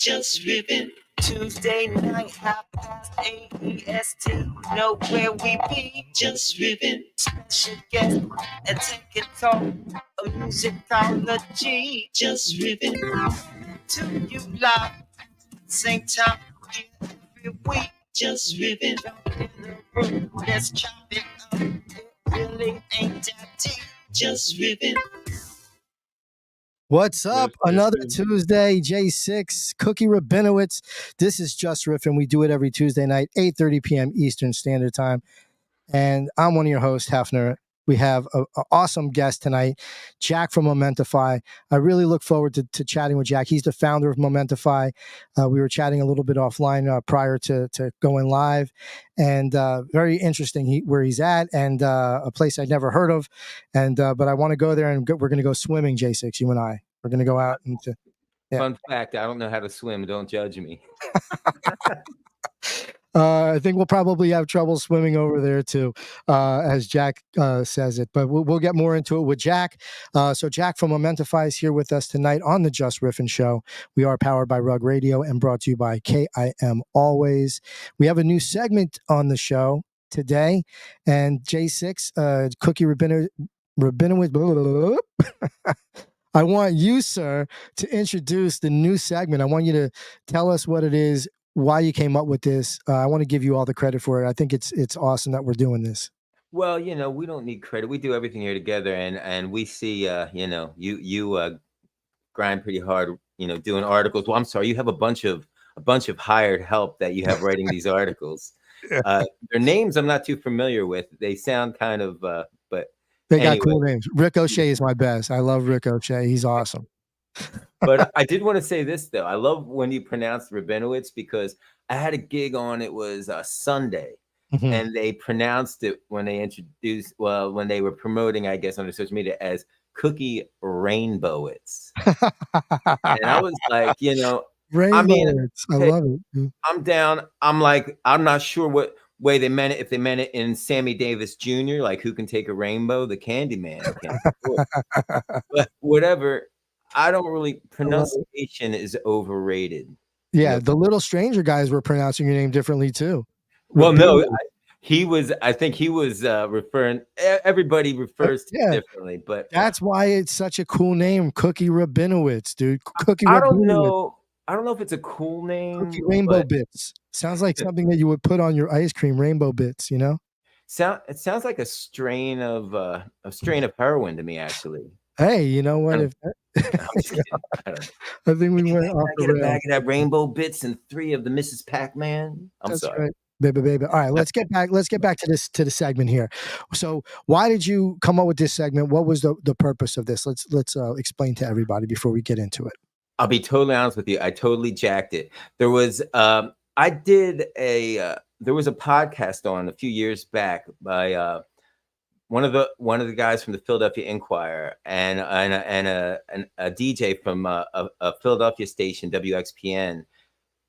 just ripping. Tuesday night, 8:30 EST. Know where we be, just ripping. Special guest, and take it talk. A musicology, just ripping. To you live, same time, every week, just ripping. In the room, let's chop it up. It really ain't that deep, just ripping. What's up? Another Tuesday, J6, Cookie Rabinowitz. This is Just Riffin. We do it every Tuesday night, 8:30 p.m. Eastern Standard Time. And I'm one of your hosts, Hefner. We have an awesome guest tonight, Jack from Momentify. I really look forward to chatting with Jack. He's the founder of Momentify. We were chatting a little bit offline prior to going live, and very interesting where he's at, and a place I'd never heard of. And but I want to go there, and we're going to go swimming, J6, you and I. We're going to go out and Fun fact, I don't know how to swim. Don't judge me. I think we'll probably have trouble swimming over there too, as Jack says it. But we'll get more into it with Jack. So Jack from Momentify is here with us tonight on the Just Riffin' Show. We are powered by Rug Radio and brought to you by KIM Always. We have a new segment on the show today, and J6, Cookie Rabinowitz. I want you, sir, to introduce the new segment. I want you to tell us what it is, why you came up with this. I want to give you all the credit for it. I think it's awesome that we're doing this. Well, we don't need credit. We do everything here together, and we see, you grind pretty hard, doing articles. Well, I'm sorry, you have a bunch of hired help that you have writing these articles. Their names I'm not too familiar with. They sound kind of, but they got cool names. Rick O'Shea is my best. I love Rick O'Shea. He's awesome. But I did want to say this, though. I love when you pronounce Rabinowitz, because I had a gig on, it was Sunday, and they pronounced it when they when they were promoting, I guess, on their social media as Cookie Rainbowitz. And I was like, Rainbowitz. I love it. I'm down. I'm like, I'm not sure what way they meant it. If they meant it in Sammy Davis Jr., like Who Can Take a Rainbow, the Candyman. But whatever. I don't really, pronunciation is overrated. Yeah, the Little Stranger guys were pronouncing your name differently too. Well, no, I think he was referring, everybody refers to it differently, but that's why it's such a cool name, Cookie Rabinowitz, dude. Cookie I don't know if it's a cool name. Cookie Rainbow Bits. Sounds like something that you would put on your ice cream, Rainbow Bits, It sounds like a strain of heroin to me, actually. Hey, you know what? I think we went off the rails. A bag of that Rainbow Bits and 3 of the Mrs. Pac-Man. That's sorry. Right. Baby. All right, let's get back to the segment here. So why did you come up with this segment? What was the purpose of this? Let's explain to everybody before we get into it. I'll be totally honest with you. I totally jacked it. There was there was a podcast on a few years back by one of the guys from the Philadelphia Inquirer and a DJ from a Philadelphia station, WXPN,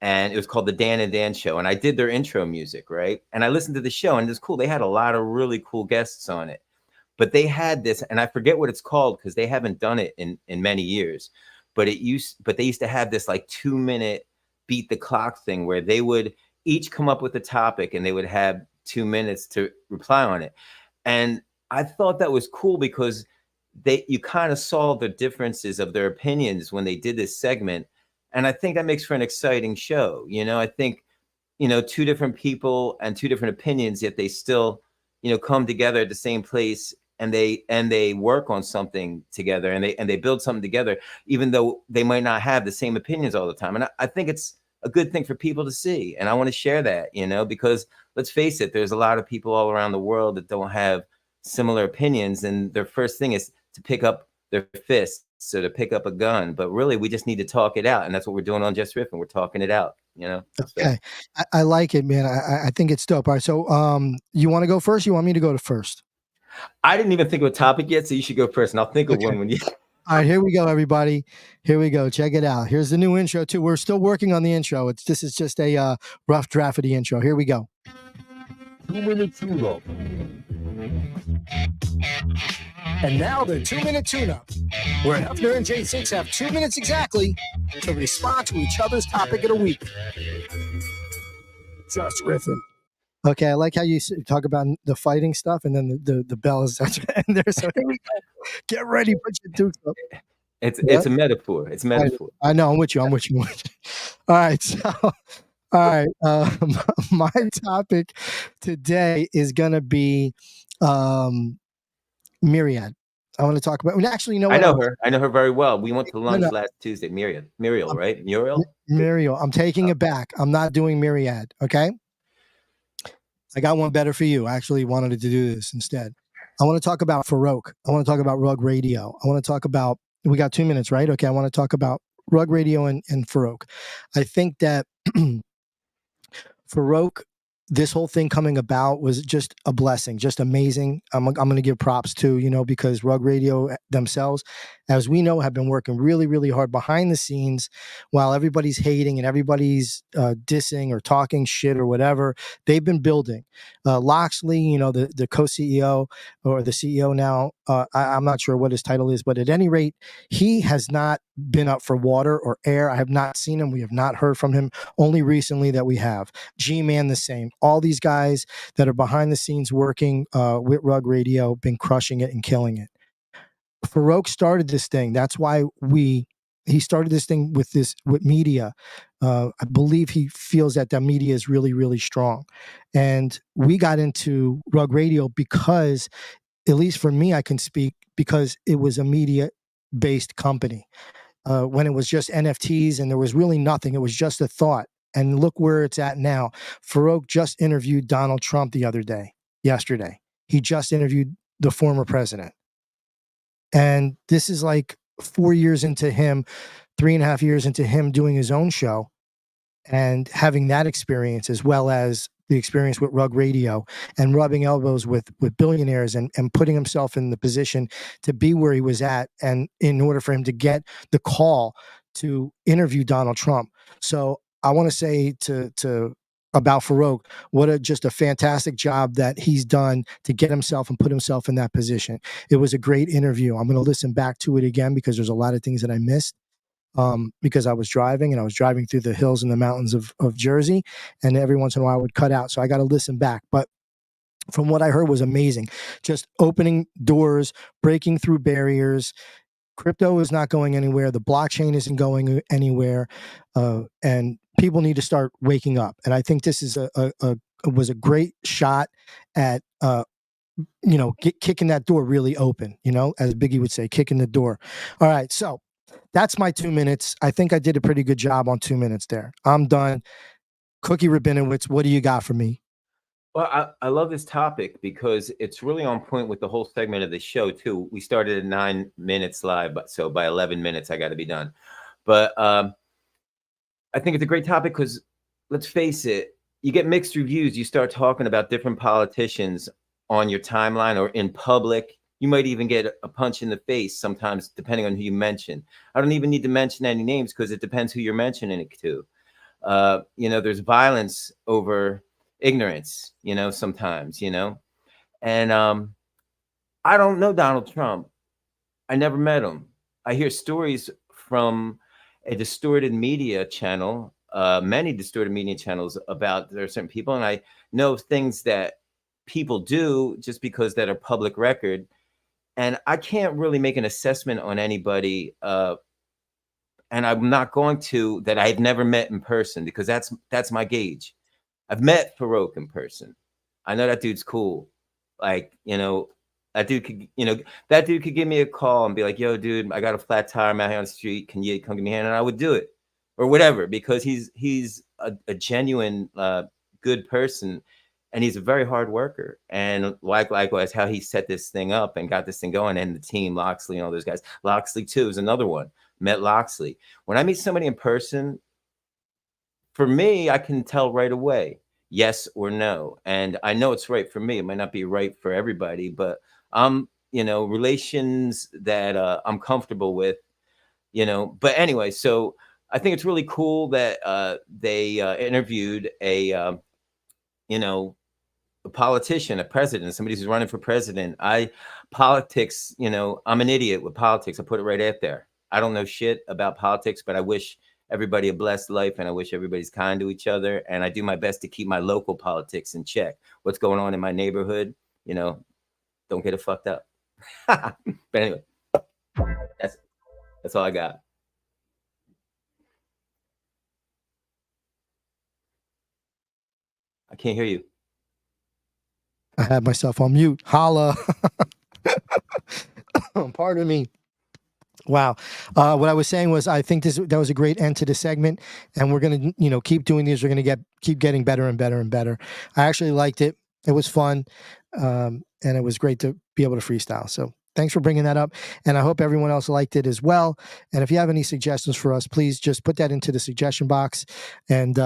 and it was called the Dan and Dan Show. And I did their intro music, right? And I listened to the show, and it was cool. They had a lot of really cool guests on it, but they had this, and I forget what it's called because they haven't done it in many years. But they used to have this like 2-minute beat the clock thing where they would each come up with a topic and they would have 2 minutes to reply on it. And I thought that was cool because you kind of saw the differences of their opinions when they did this segment. And I think that makes for an exciting show. I think, 2 different people and 2 different opinions, yet they still, come together at the same place and they work on something together and they build something together, even though they might not have the same opinions all the time. And I think it's a good thing for people to see. And I want to share that, because let's face it, there's a lot of people all around the world that don't have similar opinions, and their first thing is to pick up their fists, so to pick up a gun. But really, we just need to talk it out, and that's what we're doing on Just Riffin'. We're talking it out, Okay, I like it, man. I think it's dope. All right, so you want to go first? You want me to go to first? I didn't even think of a topic yet, so you should go first, and I'll think of one when you. All right, here we go, everybody. Here we go. Check it out. Here's the new intro too. We're still working on the intro. This is just a rough draft of the intro. Here we go. 2-minute tune-up. And now the 2-minute tune-up, where Hefner and J6 have 2 minutes exactly to respond to each other's topic of the week. Just riffing. Okay, I like how you talk about the fighting stuff, and then the bell is at the end there. So here we go. Get ready, put your dukes up. It's a metaphor. It's a metaphor. I know. I'm with you. All right. So, all right. My topic today is going to be Myriad. I want to talk about. Actually, you know what? I know her. I know her very well. We went to lunch last Tuesday. Muriel, right? Muriel. I'm taking it back. I'm not doing Myriad. Okay. I got one better for you. I actually wanted to do this instead. I want to talk about Farouk. I want to talk about Rug Radio. I want to talk about. We got 2 minutes, right? Okay. I want to talk about Rug Radio and Farouk. I think that Farouk, this whole thing coming about was just a blessing, just amazing. I'm going to give props to, because Rug Radio themselves, as we know, have been working really, really hard behind the scenes while everybody's hating and everybody's dissing or talking shit or whatever. They've been building. Loxley, the co-CEO or the CEO now, I'm not sure what his title is, but at any rate, he has not been up for water or air. I have not seen him. We have not heard from him. Only recently that we have. G-Man the same. All these guys that are behind the scenes working with Rug Radio, been crushing it and killing it. Farouk started this thing. That's why he started this thing with media. I believe he feels that media is really, really strong. And we got into Rug Radio because, at least for me, I can speak, because it was a media-based company. When it was just NFTs and there was really nothing, it was just a thought. And look where it's at now. Farouk just interviewed Donald Trump yesterday. He just interviewed the former president. And this is like 4 years into him, 3.5 years into him doing his own show and having that experience, as well as the experience with Rug Radio and rubbing elbows with billionaires and putting himself in the position to be where he was at, and in order for him to get the call to interview Donald Trump. So I want to say about Farouk, just a fantastic job that he's done to get himself and put himself in that position. It was a great interview. I'm going to listen back to it again because there's a lot of things that I missed. Because I was driving through the hills and the mountains of Jersey, and every once in a while I would cut out. So I got to listen back. But from what I heard was amazing. Just opening doors, breaking through barriers. Crypto is not going anywhere. The blockchain isn't going anywhere. And people need to start waking up. And I think this is was a great shot at, kicking that door really open, as Biggie would say, kicking the door. All right. So that's my 2 minutes. I think I did a pretty good job on 2 minutes there. I'm done. Cookie Rabinowitz, what do you got for me? Well, I love this topic because it's really on point with the whole segment of the show, too. We started at 9 minutes live, so by 11 minutes, I got to be done. But I think it's a great topic because, let's face it, you get mixed reviews. You start talking about different politicians on your timeline or in public. You might even get a punch in the face sometimes, depending on who you mention. I don't even need to mention any names because it depends who you're mentioning it to. There's violence over ignorance, sometimes, and I don't know Donald Trump. I never met him. I hear stories from a distorted media channel, many distorted media channels, about there are certain people, and I know things that people do just because that are public record. And I can't really make an assessment on anybody, and I'm not going to, that I've never met in person, because that's my gauge. I've met Farouk in person. I know that dude's cool. Like, that dude could give me a call and be like, "Yo, dude, I got a flat tire. I'm out here on the street. Can you come give me a hand?" And I would do it, or whatever, because he's a genuine good person. And he's a very hard worker. And likewise, how he set this thing up and got this thing going, and the team, Loxley and all those guys. Loxley, too, is another one. Met Loxley. When I meet somebody in person, for me, I can tell right away, yes or no. And I know it's right for me. It might not be right for everybody, but relations that I'm comfortable with, But anyway, so I think it's really cool that they interviewed a a politician, a president, somebody who's running for president. Politics, I'm an idiot with politics. I put it right out there. I don't know shit about politics, but I wish everybody a blessed life, and I wish everybody's kind to each other. And I do my best to keep my local politics in check. What's going on in my neighborhood, don't get it fucked up. But anyway, that's all I got. I can't hear you. I had myself on mute. Holla. Pardon me. Wow. What I was saying was, I think that was a great end to the segment, and we're going to, keep doing these. We're going to keep getting better and better and better. I actually liked it. It was fun. And it was great to be able to freestyle. So thanks for bringing that up. And I hope everyone else liked it as well. And if you have any suggestions for us, please just put that into the suggestion box, and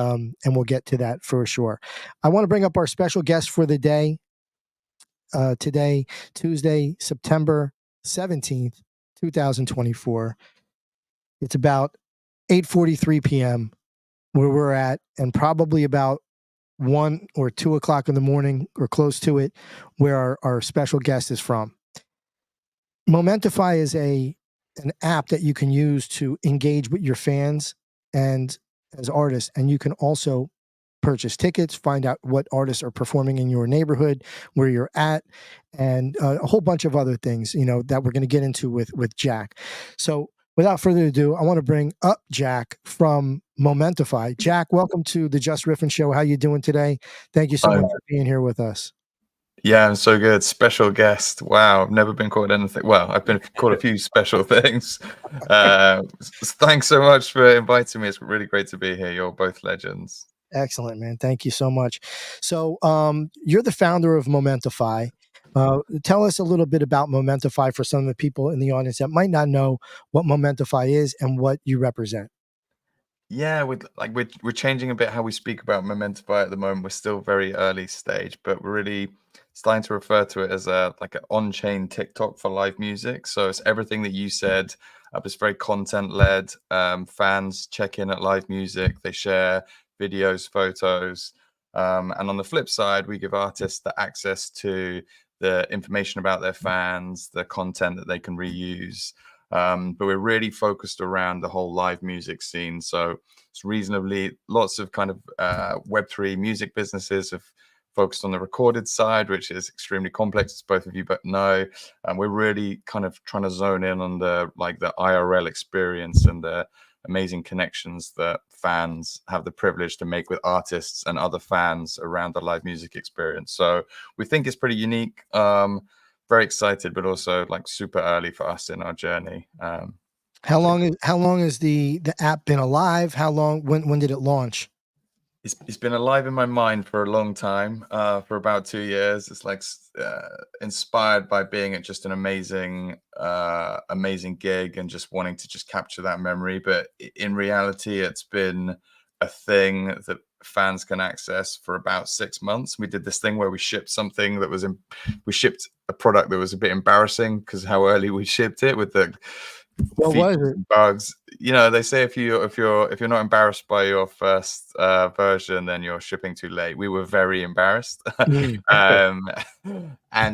we'll get to that for sure. I want to bring up our special guest for the day. Today, Tuesday, September 17th, 2024. It's about 8:43 p.m. where we're at, and probably about 1 or 2 o'clock in the morning or close to it, where our special guest is from. Momentify is an app that you can use to engage with your fans and as artists, and you can also purchase tickets, find out what artists are performing in your neighborhood, where you're at, and a whole bunch of other things, that we're going to get into with Jack. So without further ado, I want to bring up Jack from Momentify. Jack, welcome to the Just Riffin' Show. How you doing today? Thank you so much for being here with us. Yeah, I'm so good. Special guest. Wow, I've never been called anything. Well, I've been called a few special things. Thanks so much for inviting me. It's really great to be here. You're both legends. Excellent, man. Thank you so much. So you're the founder of Momentify. Tell us a little bit about Momentify for some of the people in the audience that might not know what Momentify is and what you represent. Yeah, we're changing a bit how we speak about Momentify at the moment. We're still very early stage, but we're really starting to refer to it as an on-chain TikTok for live music. So it's everything that you said. It's very content-led. Fans check in at live music. They share videos, photos. And on the flip side, we give artists the access to the information about their fans, the content that they can reuse. But we're really focused around the whole live music scene. So it's reasonably lots of kind of Web3 music businesses have focused on the recorded side, which is extremely complex, as both of you but know. And we're really kind of trying to zone in on the IRL experience and the amazing connections that fans have the privilege to make with artists and other fans around the live music experience. So we think it's pretty unique. Very excited, but also super early for us in our journey. How long has the app been alive? When did it launch? It's been alive in my mind for a long time, for about 2 years. It's inspired by being at just an amazing gig and just wanting to just capture that memory. But in reality, it's been a thing that fans can access for about 6 months. We did this thing where we shipped something that we shipped a product that was a bit embarrassing because how early we shipped it with the bugs. They say if you're not embarrassed by your first version, then you're shipping too late. We were very embarrassed. And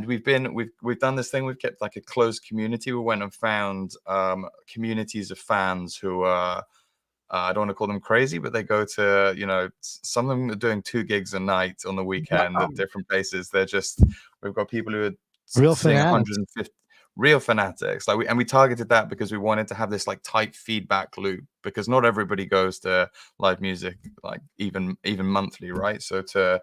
we've done this thing. We've kept a closed community. We went and found communities of fans who are I don't want to call them crazy, but they go to, some of them are doing 2 gigs a night on the weekend at different places. We've got people who are real seeing fanatics. 150 real fanatics. And we targeted that because we wanted to have this tight feedback loop, because not everybody goes to live music even monthly, right? So to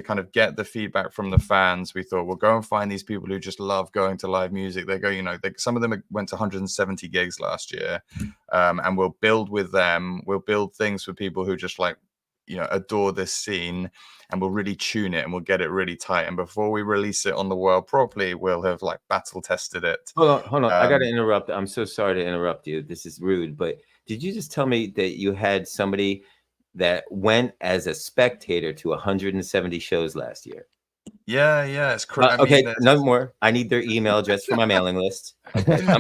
kind of get the feedback from the fans, we thought we'll go and find these people who just love going to live music. They go, some of them went to 170 gigs last year, and we'll build with them. We'll build things for people who just adore this scene, and we'll really tune it and we'll get it really tight. And before we release it on the world properly, we'll have battle tested it. Hold on. I got to interrupt. I'm so sorry to interrupt you. This is rude, but did you just tell me that you had somebody that went as a spectator to 170 shows last year? Yeah, it's crazy. Okay, no more. I need their email address for my mailing list. Okay.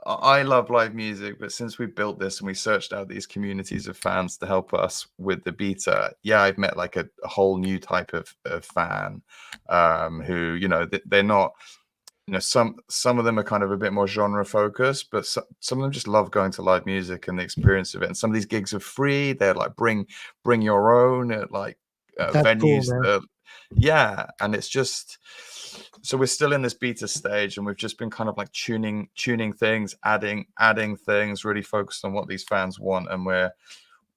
I love live music, but since we built this and we searched out these communities of fans to help us with the beta, yeah, I've met like a whole new type of fan who, you know, they're not, you know, some of them are kind of a bit more genre focused, but some of them just love going to live music and the experience of it. And some of these gigs are free. They're like bring your own at like That's cool, venues. man. Yeah, and it's just, so we're still in this beta stage, and we've just been kind of like tuning things, adding things, really focused on what these fans want, and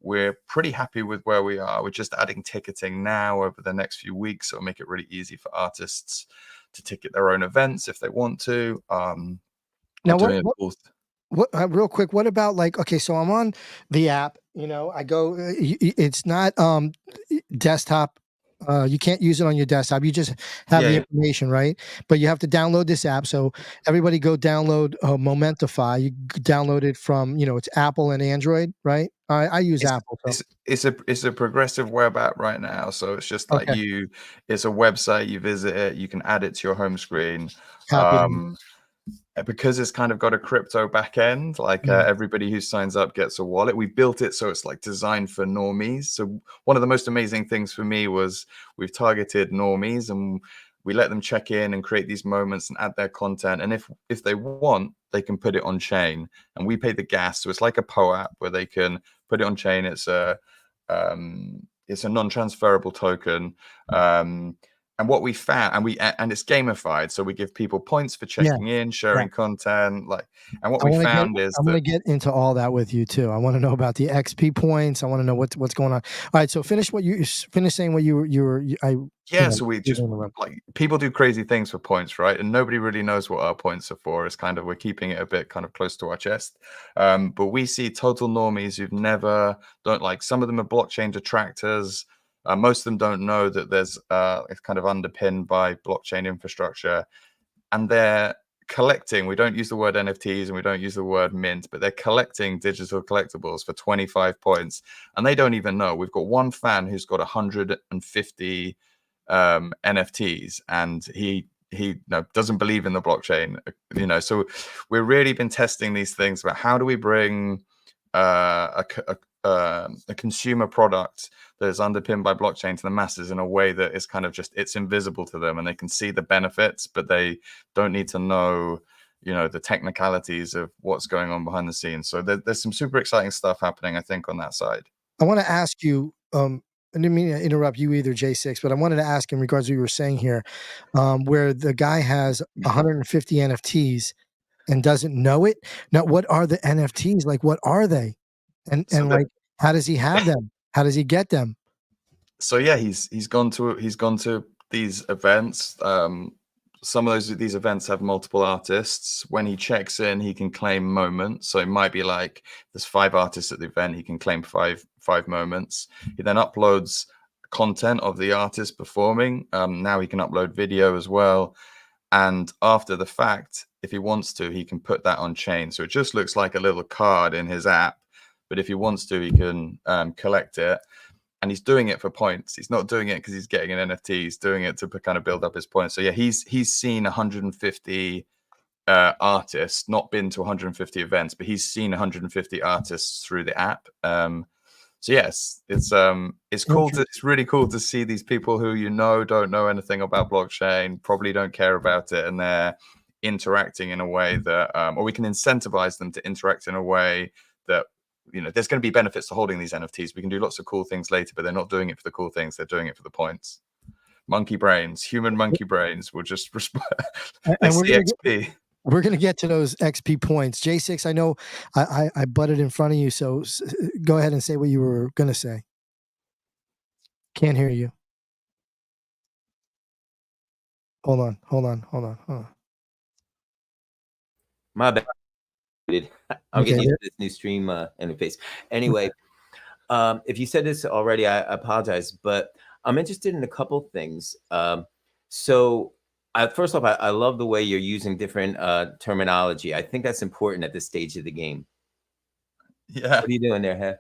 we're pretty happy with where we are. We're just adding ticketing now over the next few weeks, so it'll make it really easy for artists to ticket their own events if they want to. Now, what real quick, what about like, okay, so I'm on the app, you know, I go, it's not desktop. You can't use it on your desktop. You just have the information, right? But you have to download this app. So everybody go download Momentify. You download it from, you know, it's Apple and Android, right? I use Apple. So. It's a progressive web app right now. So it's just like it's a website, you visit it, you can add it to your home screen. Because it's kind of got a crypto back end, like everybody who signs up gets a wallet. We built it so it's like designed for normies. So one of the most amazing things for me was we've targeted normies, and we let them check in and create these moments and add their content. And if they want, they can put it on chain, and we pay the gas. So it's like a POAP where they can put it on chain. It's a non-transferable token. And what we found, and it's gamified, so we give people points for checking in, sharing content, like. And what we found is I'm going to get into all that with you too. I want to know about the XP points. I want to know what's going on. All right, so finish saying what you were. So we just like, people do crazy things for points, right? And nobody really knows what our points are for. It's kind of, we're keeping it a bit kind of close to our chest. But we see total normies who've don't like. Some of them are blockchain detractors. Most of them don't know that there's it's kind of underpinned by blockchain infrastructure, and they're collecting. We don't use the word NFTs and we don't use the word mint, but they're collecting digital collectibles for 25 points, and they don't even know. We've got one fan who's got 150 NFTs, and he doesn't believe in the blockchain. You know, so we've really been testing these things about how do we bring a consumer product that is underpinned by blockchain to the masses in a way that is kind of just, it's invisible to them, and they can see the benefits, but they don't need to know, you know, the technicalities of what's going on behind the scenes. So there's some super exciting stuff happening, I think, on that side. I want to ask you, I didn't mean to interrupt you either, J6, but I wanted to ask in regards to what you were saying here, where the guy has 150 NFTs and doesn't know it. Now, what are the NFTs? Like, what are they? And like, how does he have them? How does he get them? So yeah, he's gone to these events. Some of these events have multiple artists. When he checks in, he can claim moments. So it might be like there's 5 artists at the event. He can claim five moments. He then uploads content of the artist performing. Now he can upload video as well. And after the fact, if he wants to, he can put that on chain. So it just looks like a little card in his app. But if he wants to, he can collect it. And he's doing it for points. He's not doing it because he's getting an NFT. He's doing it to kind of build up his points. So yeah, he's seen 150 artists, not been to 150 events, but he's seen 150 artists through the app. So yes, it's cool. It's really cool to see these people who don't know anything about blockchain, probably don't care about it, and they're interacting in a way that, or we can incentivize them to interact in a way that, there's going to be benefits to holding these NFTs. We can do lots of cool things later, but they're not doing it for the cool things. They're doing it for the points. Monkey brains, human monkey brains will just respond. We're going to get to those XP points. J6, I know I butted in front of you, so go ahead and say what you were going to say. Can't hear you. Hold on. My bad. I'm getting used to this new stream interface. Anyway, if you said this already, I apologize, but I'm interested in a couple things. So first off, I love the way you're using different terminology. I think that's important at this stage of the game. Yeah. What are you doing there, Hef?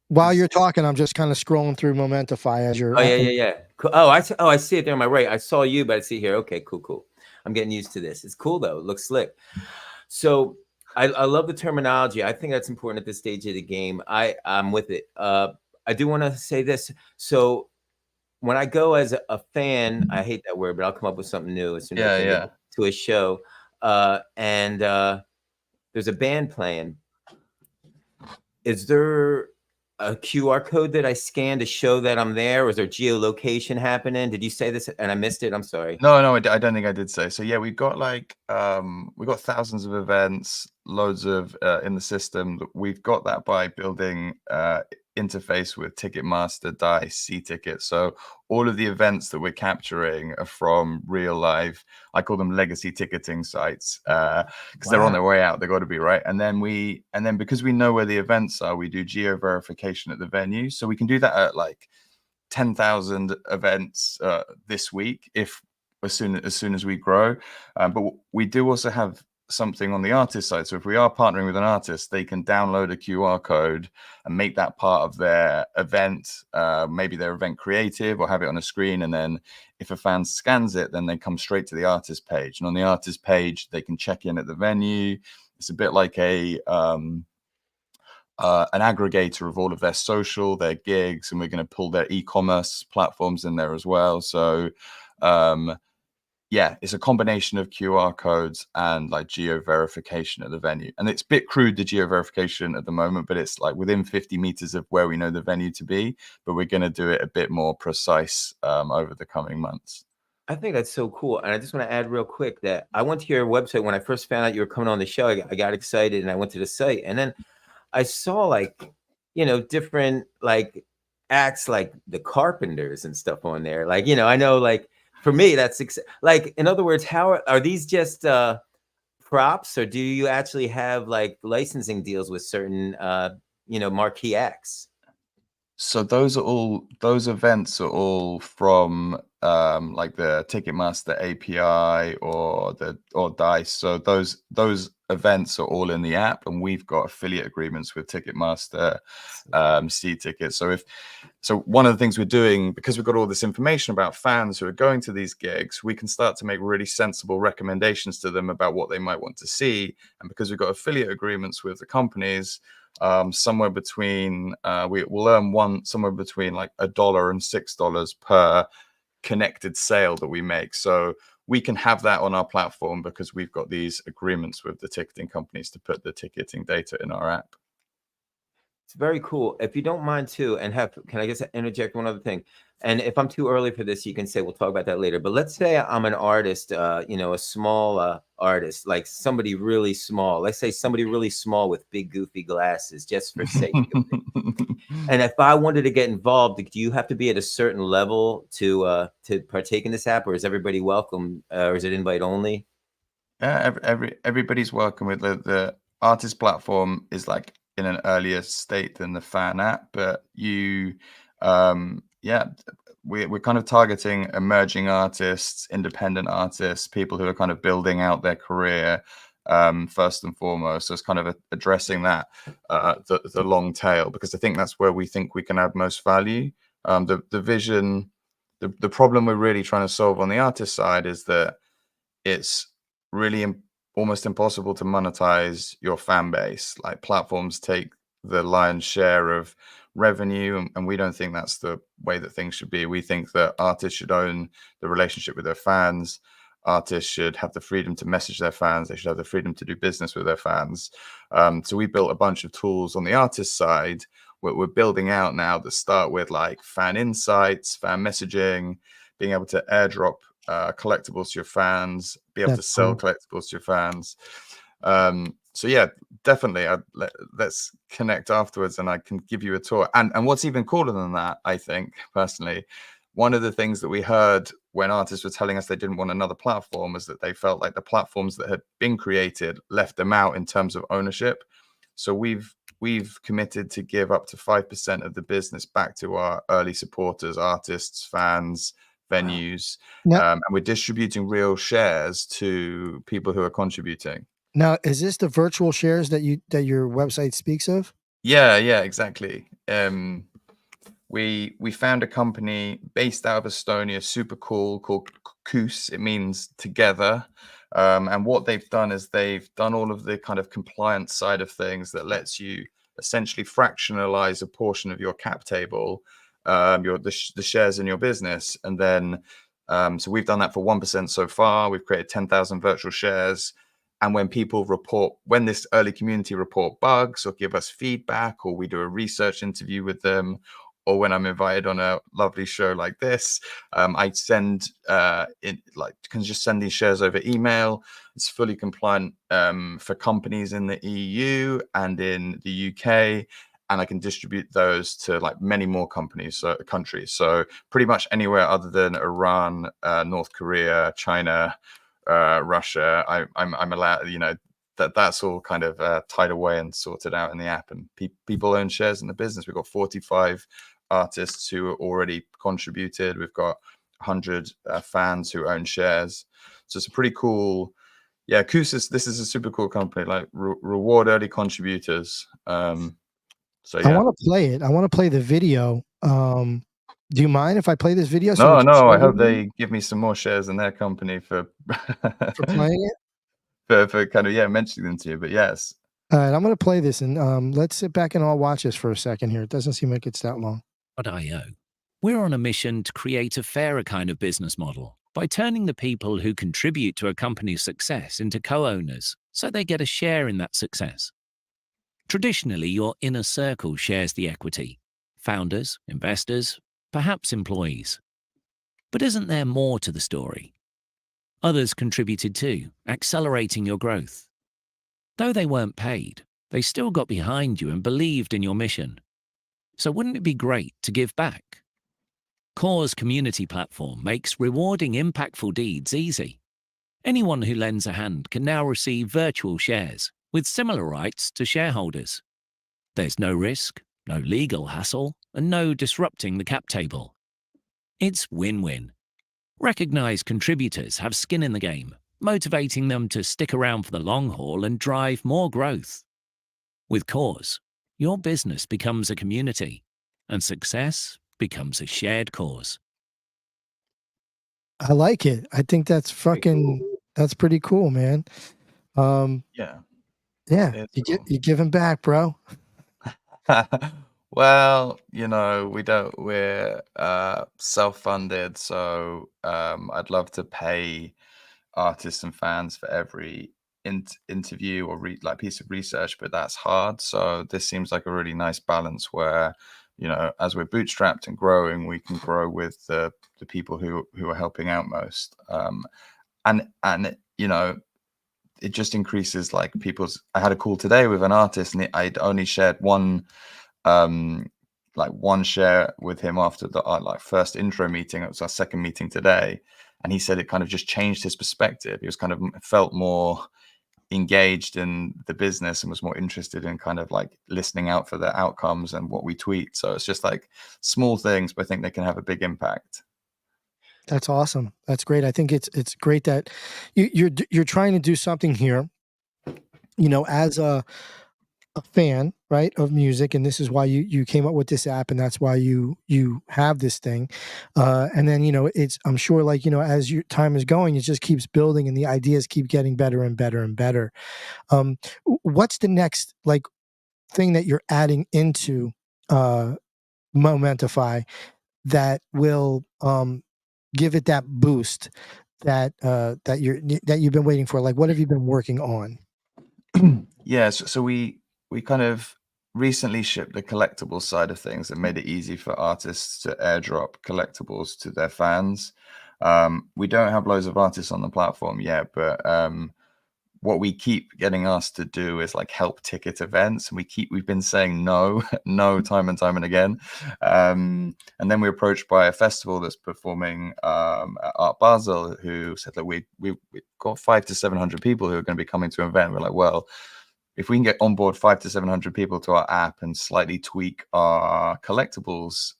While you're talking, I'm just kind of scrolling through Momentify as you're. Oh, yeah. Cool. Oh, I see it there on my right. I saw you, but I see here. Okay, cool. I'm getting used to this. It's cool though. It looks slick. So I love the terminology. I think that's important at this stage of the game. I'm with it. I do want to say this. So when I go as a fan, I hate that word, but I'll come up with something new as soon as I get to a show. And there's a band playing. Is there a QR code that I scan to show that I'm there? Or is there geolocation happening? Did you say this and I missed it? I'm sorry. No, I don't think I did say. So yeah, we've got like we've got thousands of events, loads of in the system. We've got that by building interface with Ticketmaster, Dice, C-Ticket. So all of the events that we're capturing are from real live, I call them legacy ticketing sites, because they're on their way out. They've got to be, right. And then because we know where the events are, we do geo verification at the venue. So we can do that at like 10,000 events this week as soon as we grow. But we do also have something on the artist side. So if we are partnering with an artist, they can download a QR code and make that part of their event, maybe their event creative, or have it on a screen. And then if a fan scans it, then they come straight to the artist page. And on the artist page, they can check in at the venue. It's a bit like an aggregator of all of their social, their gigs, and we're going to pull their e-commerce platforms in there as well. So yeah, it's a combination of QR codes and like geo verification at the venue. And it's a bit crude, the geo verification at the moment, but it's like within 50 meters of where we know the venue to be. But we're going to do it a bit more precise over the coming months. I think that's so cool. And I just want to add real quick that I went to your website when I first found out you were coming on the show. I got excited and I went to the site, and then I saw like, different like acts like the Carpenters and stuff on there. Like, I know like for me, that's like, in other words, how are these just props, or do you actually have like licensing deals with certain, marquee acts? So those events are all from like the Ticketmaster API or Dice. So those events are all in the app, and we've got affiliate agreements with Ticketmaster, C-Ticket. So one of the things we're doing, because we've got all this information about fans who are going to these gigs, we can start to make really sensible recommendations to them about what they might want to see. And because we've got affiliate agreements with the companies, somewhere between we'll earn somewhere between like $1 and $6 per connected sale that we make. So we can have that on our platform because we've got these agreements with the ticketing companies to put the ticketing data in our app. It's very cool. If you don't mind too, and can I just interject one other thing? And if I'm too early for this, you can say we'll talk about that later. But let's say I'm an artist, a small artist, like somebody really small. Let's say somebody really small with big goofy glasses, just for sake of it. And if I wanted to get involved, do you have to be at a certain level to partake in this app, or is everybody welcome, or is it invite only? Yeah, everybody's welcome. With the artist platform is like in an earlier state than the fan app, but we're kind of targeting emerging artists, independent artists, people who are kind of building out their career first and foremost. So it's kind of addressing that the long tail, because I think that's where we think we can add most value. The vision, the problem we're really trying to solve on the artist side is that it's really almost impossible to monetize your fan base. Like, platforms take the lion's share of revenue, and we don't think that's the way that things should be. We think that artists should own the relationship with their fans. Artists should have the freedom to message their fans. They should have the freedom to do business with their fans. So we built a bunch of tools on the artist side we're building out now that start with like fan insights, fan messaging, being able to airdrop collectibles to your fans, be able to sell collectibles to your fans. So yeah, definitely. Let's connect afterwards, and I can give you a tour. And what's even cooler than that, I think personally, one of the things that we heard when artists were telling us they didn't want another platform was that they felt like the platforms that had been created left them out in terms of ownership. So we've committed to give up to 5% of the business back to our early supporters, artists, fans, venues, and we're distributing real shares to people who are contributing. Now, is this the virtual shares that your website speaks of? Yeah, exactly. We found a company based out of Estonia, super cool, called Koos. It means together. And what they've done is they've done all of the kind of compliance side of things that lets you essentially fractionalize a portion of your cap table, the shares in your business. And then, so we've done that for 1% so far. We've created 10,000 virtual shares. And when people report, when this early community report bugs or give us feedback, or we do a research interview with them, or when I'm invited on a lovely show like this, I send can just send these shares over email. It's fully compliant for companies in the EU and in the UK, and I can distribute those to like many more countries. So pretty much anywhere other than Iran, North Korea, China, Russia, I'm allowed, that's all kind of tied away and sorted out in the app, and people own shares in the business. We've got 45 artists who already contributed. We've got 100 fans who own shares. So it's a pretty cool, Koos this is a super cool company, like reward early contributors. So yeah. I want to play it. I want to play the video. Do you mind if I play this video? No, I hope it they give me some more shares in their company for for playing it. For kind of mentioning them to you. But yes. All right, I'm going to play this, and let's sit back and all watch this for a second here. It doesn't seem like it's that long. .io. We're on a mission to create a fairer kind of business model by turning the people who contribute to a company's success into co-owners, so they get a share in that success. Traditionally, your inner circle shares the equity: founders, investors, perhaps employees. But isn't there more to the story? Others contributed too, accelerating your growth. Though they weren't paid, they still got behind you and believed in your mission. So wouldn't it be great to give back? Core's community platform makes rewarding impactful deeds easy. Anyone who lends a hand can now receive virtual shares with similar rights to shareholders. There's no risk, no legal hassle, and no disrupting the cap table. It's win-win. Recognized contributors have skin in the game, motivating them to stick around for the long haul and drive more growth. With Cause, your business becomes a community, and success becomes a shared cause. I like it. I think that's that's pretty cool, man. Yeah. You're giving back, bro. Well, we're self-funded, so I'd love to pay artists and fans for every interview or piece of research, but that's hard. So this seems like a really nice balance where, as we're bootstrapped and growing, we can grow with the people who are helping out most. And it just increases like people's. I had a call today with an artist, and I'd only shared one share with him after the first intro meeting. It was our second meeting today, and he said it kind of just changed his perspective. He was kind of felt more engaged in the business and was more interested in kind of like listening out for the outcomes and what we tweet. So it's just like small things, but I think they can have a big impact. That's awesome. That's great. I think it's great that you're trying to do something here, as a fan, right, of music, and this is why you came up with this app, and that's why you have this thing. And then I'm sure as your time is going, it just keeps building, and the ideas keep getting better and better and better. What's the next thing that you're adding into Momentify that will give it that boost that you've been waiting for? Like, what have you been working on? Yeah, so we kind of recently shipped the collectibles side of things and made it easy for artists to airdrop collectibles to their fans. We don't have loads of artists on the platform yet, but what we keep getting asked to do is help ticket events, and we've been saying no time and time and again. And then we're approached by a festival that's performing at Art Basel, who said that we've got 500 to 700 people who are going to be coming to an event. We're like, well, if we can get on board 500 to 700 people to our app and slightly tweak our collectibles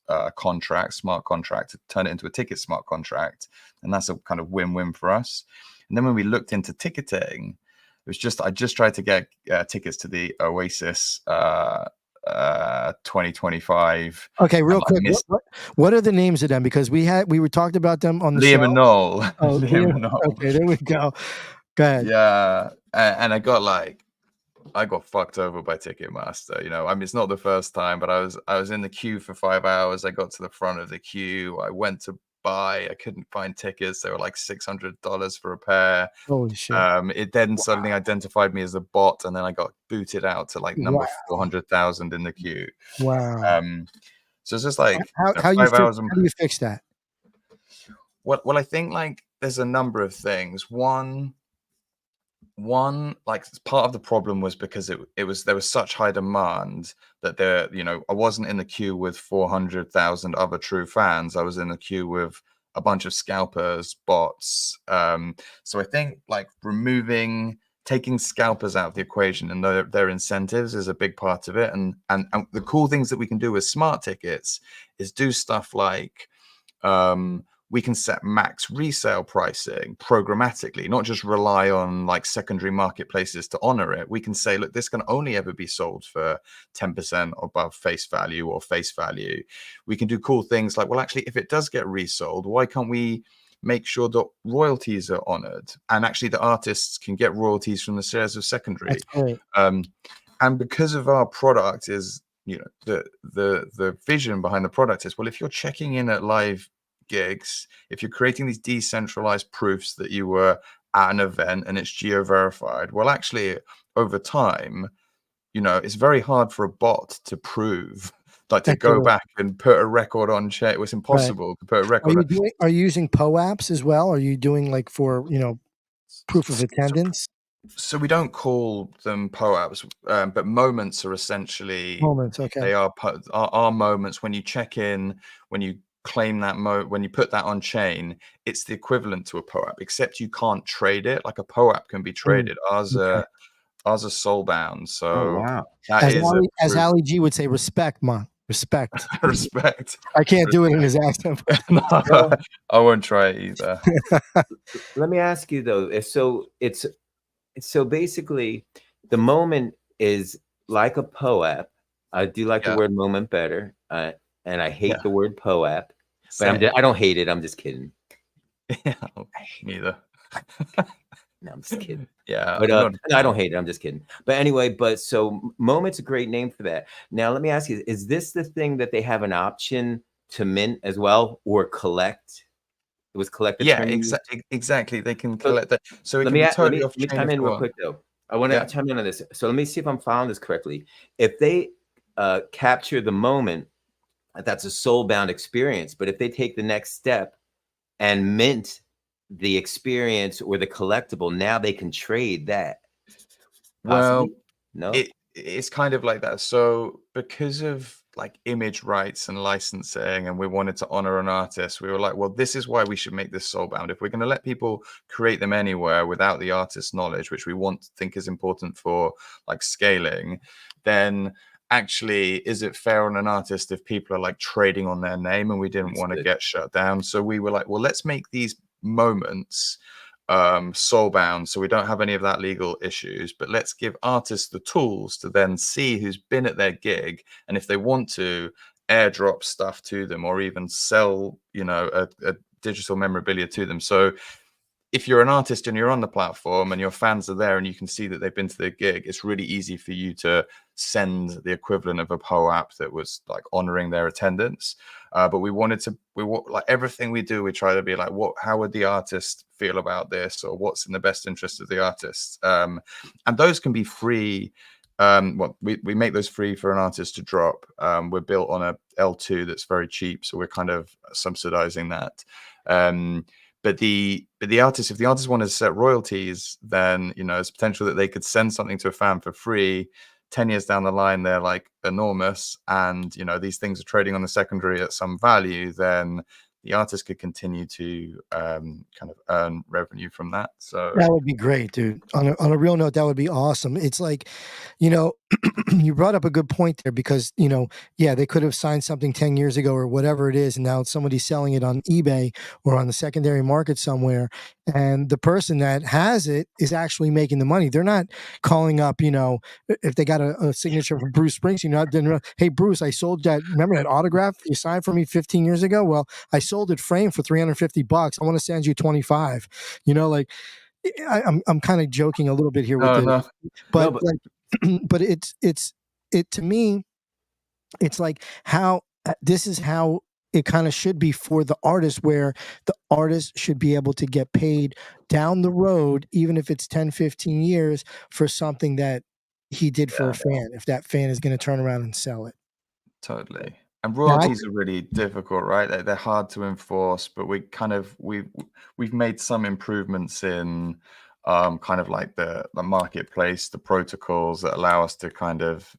smart contract to turn it into a ticket smart contract, and that's a kind of win-win for us. And then when we looked into ticketing, I just tried to get tickets to the Oasis 2025. Okay, real And like quick, what are the names of them? Because we were talked about them on the Liam show. and Noel. Oh, Liam and Noel. okay, there we go. Go ahead. Yeah, and I got fucked over by Ticketmaster. You know, I mean, it's not the first time, but I was in the queue for 5 hours. I got to the front of the queue. I went to buy. I couldn't find tickets. They were like $600 for a pair. Holy shit! It then suddenly identified me as a bot, and then I got booted out to like number 400,000 in the queue. Wow. So it's just like How you 5 hours. how do you fix that? Well, I think like there's a number of things. One, like part of the problem was because there was such high demand that I wasn't in the queue with 400,000 other true fans. I was in the queue with a bunch of scalpers, bots. So I think like taking scalpers out of the equation and their incentives is a big part of it. And the cool things that we can do with smart tickets is do stuff like we can set max resale pricing programmatically, not just rely on like secondary marketplaces to honor it. We can say, look, this can only ever be sold for 10% above face value or face value. We can do cool things like, well, actually, if it does get resold, why can't we make sure that royalties are honored? And actually the artists can get royalties from the sales of secondary. That's great. And because of our product is, the vision behind the product is, well, if you're checking in at live gigs, if you're creating these decentralized proofs that you were at an event and it's geo-verified, well, actually, over time, it's very hard for a bot to prove, like to go back and put a record on chain. It was impossible to put a record. Are you using POAPs as well? Are you doing like for proof of attendance? So we don't call them POAPs, but moments are essentially Moments. Okay, they are our moments. When you check in, when you claim that when you put that on chain, it's the equivalent to a POAP, except you can't trade it. Like a POAP can be traded. Ours are soul bound. So that as Ali G would say, respect, man. Respect. Respect. I can't do it in his accent. No, I won't try it either. Let me ask you though. So basically, the moment is like a POAP. I do like the word moment better, and I hate the word POAP. But I don't hate it. I'm just kidding. Yeah, neither. No, I'm just kidding. Yeah, but no, I don't hate it. I'm just kidding. But anyway, so Moment's a great name for that. Now, let me ask you: is this the thing that they have an option to mint as well, or collect? It was collected. Yeah, exactly. They can collect that. So let me chime in real quick though. I want to chime in on this. So let me see if I'm following this correctly. If they capture the moment, that's a soul-bound experience. But if they take the next step and mint the experience or the collectible, now they can trade that. Possibly? Well, no, it's kind of like that. So because of like image rights and licensing, and we wanted to honor an artist, we were like, well, this is why we should make this soulbound. If we're going to let people create them anywhere without the artist's knowledge, which we think is important for like scaling, then actually, is it fair on an artist if people are like trading on their name? And we didn't want to get shut down. So we were like, well, let's make these moments soulbound, so we don't have any of that legal issues, but let's give artists the tools to then see who's been at their gig, and if they want to airdrop stuff to them or even sell a digital memorabilia to them. So if you're an artist and you're on the platform and your fans are there and you can see that they've been to their gig, it's really easy for you to send the equivalent of a POAP that was like honoring their attendance. But we like everything we do, we try to be like, how would the artist feel about this, or what's in the best interest of the artist? And those can be free. We make those free for an artist to drop. We're built on a L2 that's very cheap, so we're kind of subsidizing that. But the artist, if the artist wanted to set royalties, then there's potential that they could send something to a fan for free. 10 years down the line, they're like enormous, and these things are trading on the secondary at some value. Then the artist could continue to kind of earn revenue from that. So that would be great, dude. On a real note, that would be awesome. It's like, you brought up a good point there because, you know, yeah, they could have signed something 10 years ago or whatever it is. And now somebody's selling it on eBay or on the secondary market somewhere. And the person that has it is actually making the money. They're not calling up, you know, if they got a signature from Bruce Springsteen, not then, hey, Bruce, I sold that. Remember that autograph you signed for me 15 years ago? Well, I sold it framed for $350. I want to send you 25, you know, like I'm kind of joking a little bit here with No, this, no. but but like, but it to me, it's like how this is how it kind of should be for the artist, where the artist should be able to get paid down the road, even if it's 10, 15 years for something that he did for a fan, if that fan is going to turn around and sell it. Totally. And Now, royalties are really difficult, right? They're hard to enforce, but we've made some improvements in kind of like the marketplace, the protocols that allow us to kind of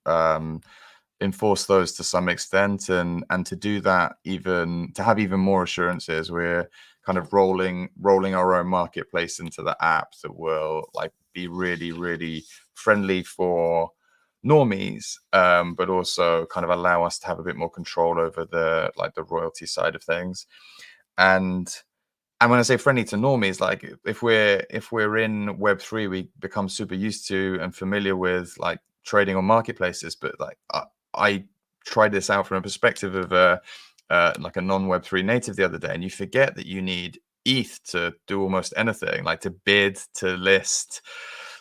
enforce those to some extent, and to do that, even to have even more assurances, we're kind of rolling our own marketplace into the app that will like be really, really friendly for normies, but also kind of allow us to have a bit more control over the royalty side of things. And when I say friendly to normies, like if we're in Web3, we become super used to and familiar with like trading on marketplaces. But like I tried this out from a perspective of like a non-Web3 native the other day, and you forget that you need ETH to do almost anything, like to bid, to list.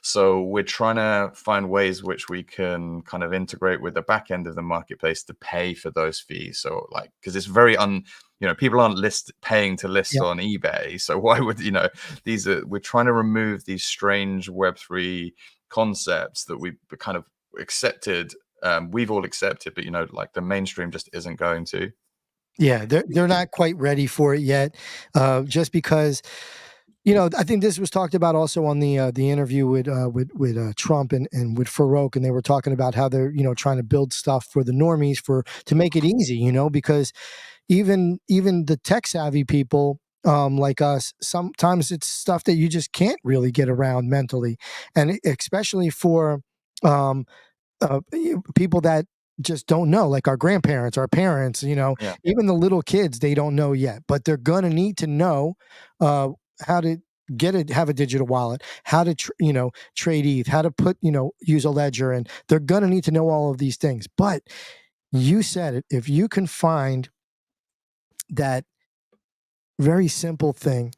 So we're trying to find ways which we can kind of integrate with the back end of the marketplace to pay for those fees. So like, because it's very people aren't paying to list on eBay. So why would, we're trying to remove these strange Web3 concepts that we kind of accepted. We've all accepted, but like the mainstream just isn't going to. Yeah, they're not quite ready for it yet, just because, I think this was talked about also on the interview with Trump and with Farouk, and they were talking about how they're trying to build stuff for the normies to make it easy, because even the tech savvy people like us, sometimes it's stuff that you just can't really get around mentally, and especially for people that just don't know, like our grandparents, our parents, even the little kids, they don't know yet, but they're gonna need to know how to have a digital wallet, how to trade ETH, how to use a ledger, and they're gonna need to know all of these things. But you said it, if you can find that very simple thing,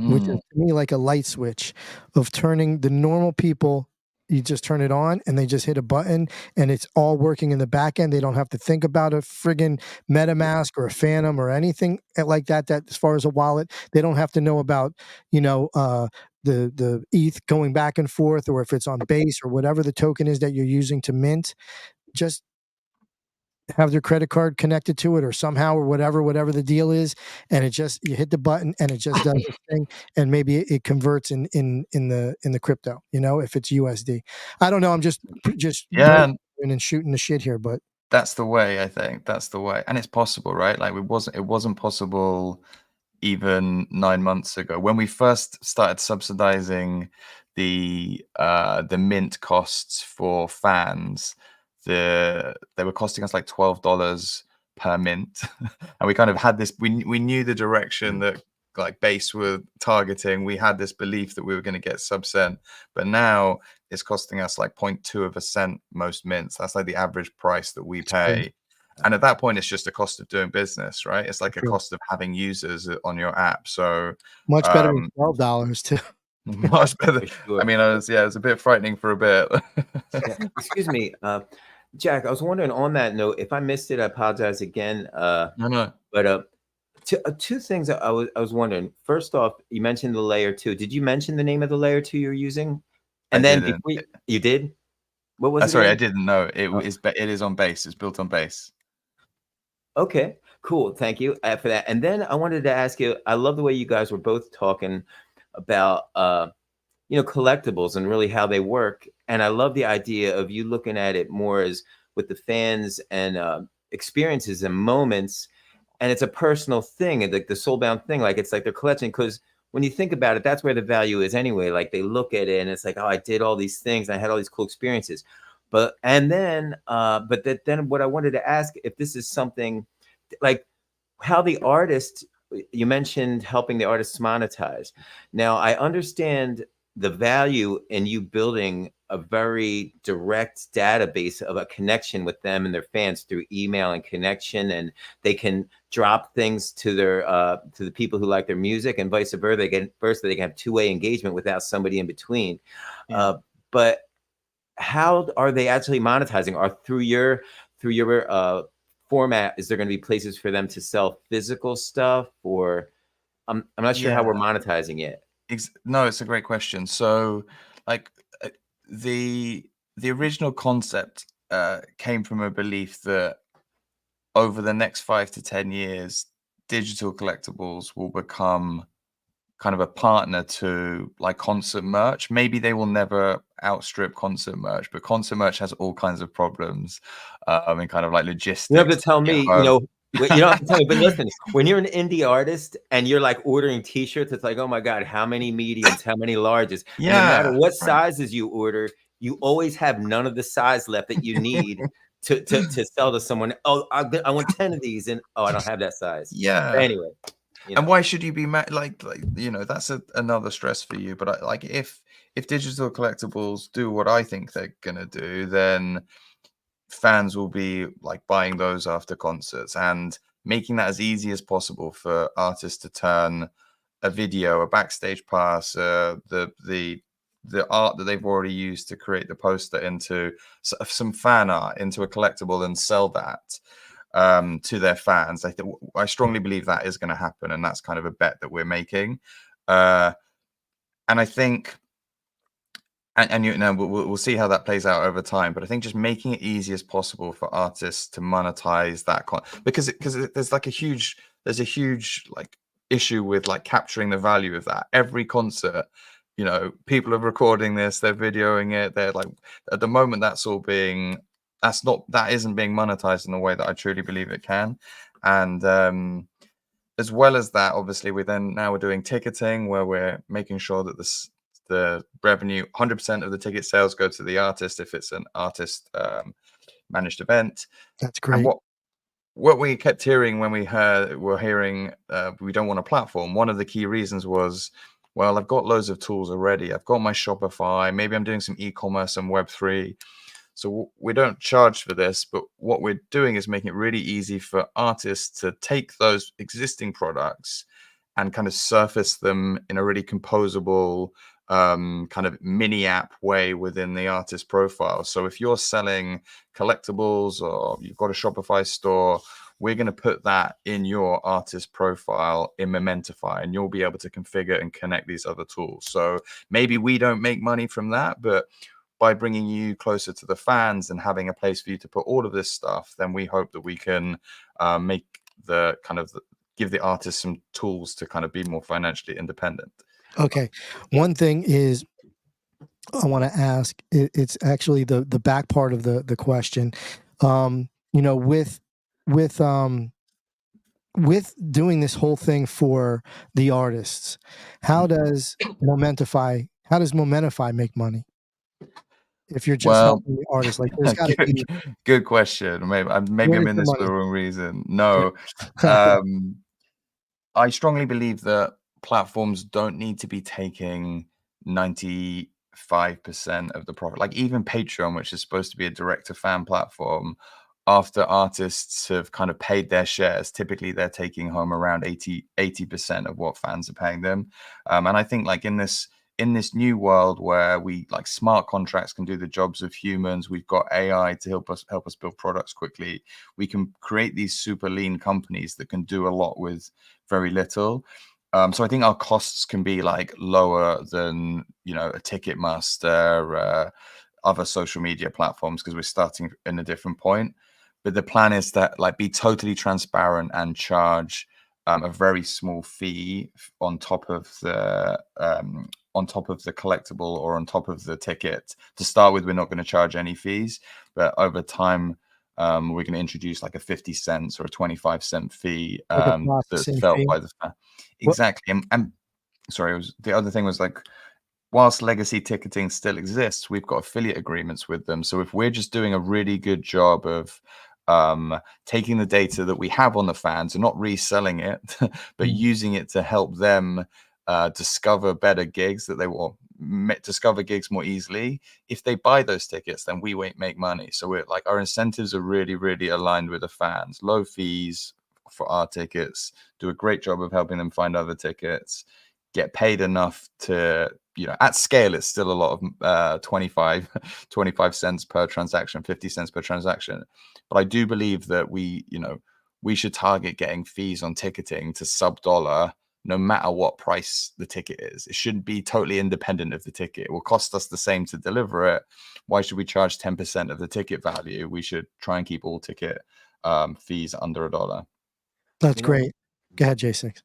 which is to me like a light switch of turning the normal people, you just turn it on and they just hit a button and it's all working in the back end. They don't have to think about a friggin' MetaMask or a Phantom or anything like that as far as a wallet. They don't have to know about, the ETH going back and forth, or if it's on base or whatever the token is that you're using to mint. Just have their credit card connected to it or somehow, or whatever the deal is, and you hit the button and it just does its thing, and maybe it converts in the crypto, if it's USD. I don't know, I'm just and shooting the shit here, but that's the way. I think that's the way, and it's possible, right? Like it wasn't possible even 9 months ago when we first started subsidizing the mint costs for fans. They were costing us like $12 per mint, and we kind of had this. We knew the direction that like Base were targeting. We had this belief that we were going to get sub-cent, but now it's costing us like 0.2 of a cent most mints. That's like the average price that we pay. And at that point, it's just a cost of doing business, right? It's like a cost of having users on your app. So much better than $12 too. Much better. Sure. I mean, it was a bit frightening for a bit. Yeah. Excuse me, Jack. I was wondering on that note, if I missed it, I apologize again. No. But two things I was wondering. First off, you mentioned the layer 2. Did you mention the name of the layer 2 you're using? And then before you did, what was it? Sorry, I didn't know. It is on Base. It's built on Base. Okay, cool. Thank you for that. And then I wanted to ask you, I love the way you guys were both talking about, collectibles and really how they work. And I love the idea of you looking at it more as with the fans and experiences and moments. And it's a personal thing, and like the soulbound thing, like it's like they're collecting, because when you think about it, that's where the value is anyway. Like they look at it and it's like, oh, I did all these things. And I had all these cool experiences. but then what I wanted to ask, if this is something like how the artist, you mentioned helping the artists monetize. Now I understand the value in you building a very direct database of a connection with them and their fans through email and connection, and they can drop things to their to the people who like their music, and vice versa. They can have two-way engagement without somebody in between. But how are they actually monetizing? Or through your format, is there going to be places for them to sell physical stuff, or I'm not sure how we're monetizing it. No, it's a great question. So, like, the original concept came from a belief that over the next 5 to 10 years, digital collectibles will become kind of a partner to like concert merch. Maybe they will never outstrip concert merch, but concert merch has all kinds of problems and kind of like logistics. You don't have to tell me, you don't have to tell me, but listen, when you're an indie artist and you're like ordering t-shirts, it's like, oh my God, how many mediums, how many larges? And no matter what sizes you order, you always have none of the size left that you need to sell to someone. Oh, I want 10 of these, and oh, I don't have that size. Yeah. But anyway. And why should you be like that's another stress for you. But like if digital collectibles do what I think they're gonna do, then fans will be like buying those after concerts and making that as easy as possible for artists to turn a video, a backstage pass, the art that they've already used to create the poster into some fan art into a collectible and sell that to their fans. I strongly believe that is going to happen, and that's kind of a bet that we're making. And I think, and we'll see how that plays out over time. But I think just making it easy as possible for artists to monetize that because there's a huge like issue with like capturing the value of that. Every concert, people are recording this, they're videoing it, they're like, at the moment that isn't being monetized in the way that I truly believe it can. And as well as that, obviously we're doing ticketing, where we're making sure that the revenue, 100% of the ticket sales go to the artist if it's an artist managed event. That's great. And what we kept hearing when we we don't want a platform, one of the key reasons was, well, I've got loads of tools already. I've got my Shopify. Maybe I'm doing some e-commerce and Web3. So we don't charge for this, but what we're doing is making it really easy for artists to take those existing products and kind of surface them in a really composable kind of mini app way within the artist profile. So if you're selling collectibles or you've got a Shopify store, we're going to put that in your artist profile in Momentify, and you'll be able to configure and connect these other tools. So maybe we don't make money from that, but by bringing you closer to the fans and having a place for you to put all of this stuff, then we hope that we can give the artist some tools to kind of be more financially independent. Okay. One thing is I want to ask, it's actually the back part of the question. With doing this whole thing for the artists, how does Momentify make money? If you're just helping the artists, like there's got to be. Good question. Maybe I'm in this for the wrong reason. No, I strongly believe that platforms don't need to be taking 95% of the profit. Like even Patreon, which is supposed to be a direct to fan platform, after artists have kind of paid their shares, typically they're taking home around 80% of what fans are paying them. And I think like in this new world where we like smart contracts can do the jobs of humans, we've got AI to help us build products quickly. We can create these super lean companies that can do a lot with very little. So I think our costs can be like lower than, a Ticketmaster, other social media platforms, because we're starting in a different point. But the plan is that like be totally transparent and charge a very small fee on top of the collectible or on top of the ticket. To start with, we're not going to charge any fees, but over time, we're going to introduce like a 50 cents or a 25-cent fee that's felt by the fan. Exactly. And sorry, the other thing was like, whilst legacy ticketing still exists, we've got affiliate agreements with them. So if we're just doing a really good job of taking the data that we have on the fans and not reselling it, but using it to help them discover better gigs that they will discover gigs more easily. If they buy those tickets, then we won't make money. So we're like, our incentives are really, really aligned with the fans. Low fees for our tickets, do a great job of helping them find other tickets, get paid enough to, you know, at scale, it's still a lot of 25 cents per transaction, 50 cents per transaction. But I do believe that we should target getting fees on ticketing to sub-dollar, no matter what price the ticket is. It shouldn't be totally independent of the ticket. It will cost us the same to deliver it. Why should we charge 10% of the ticket value? We should try and keep all ticket fees under $1. That's great. Go ahead, J6.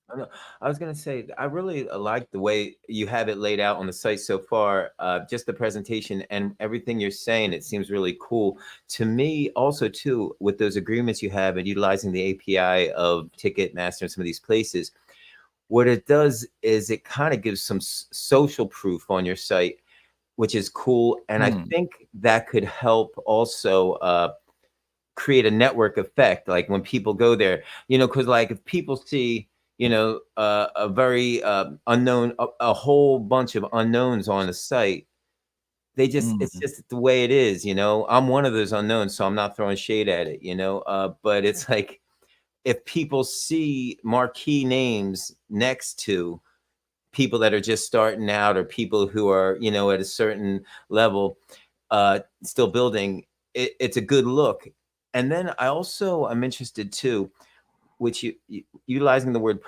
I was going to say, I really like the way you have it laid out on the site so far. Just the presentation and everything you're saying, it seems really cool. To me, also, too, with those agreements you have and utilizing the API of Ticketmaster and some of these places, what it does is it kind of gives some social proof on your site, which is cool. And I think that could help also create a network effect. Like when people go there, you know, because like if people see, you know, a very unknown, a whole bunch of unknowns on the site, they just, it's just the way it is, you know. I'm one of those unknowns, so I'm not throwing shade at it, you know. But it's like, if people see marquee names next to people that are just starting out or people who are, you know, at a certain level, still building, it's a good look. And then I'm interested too, which you utilizing the word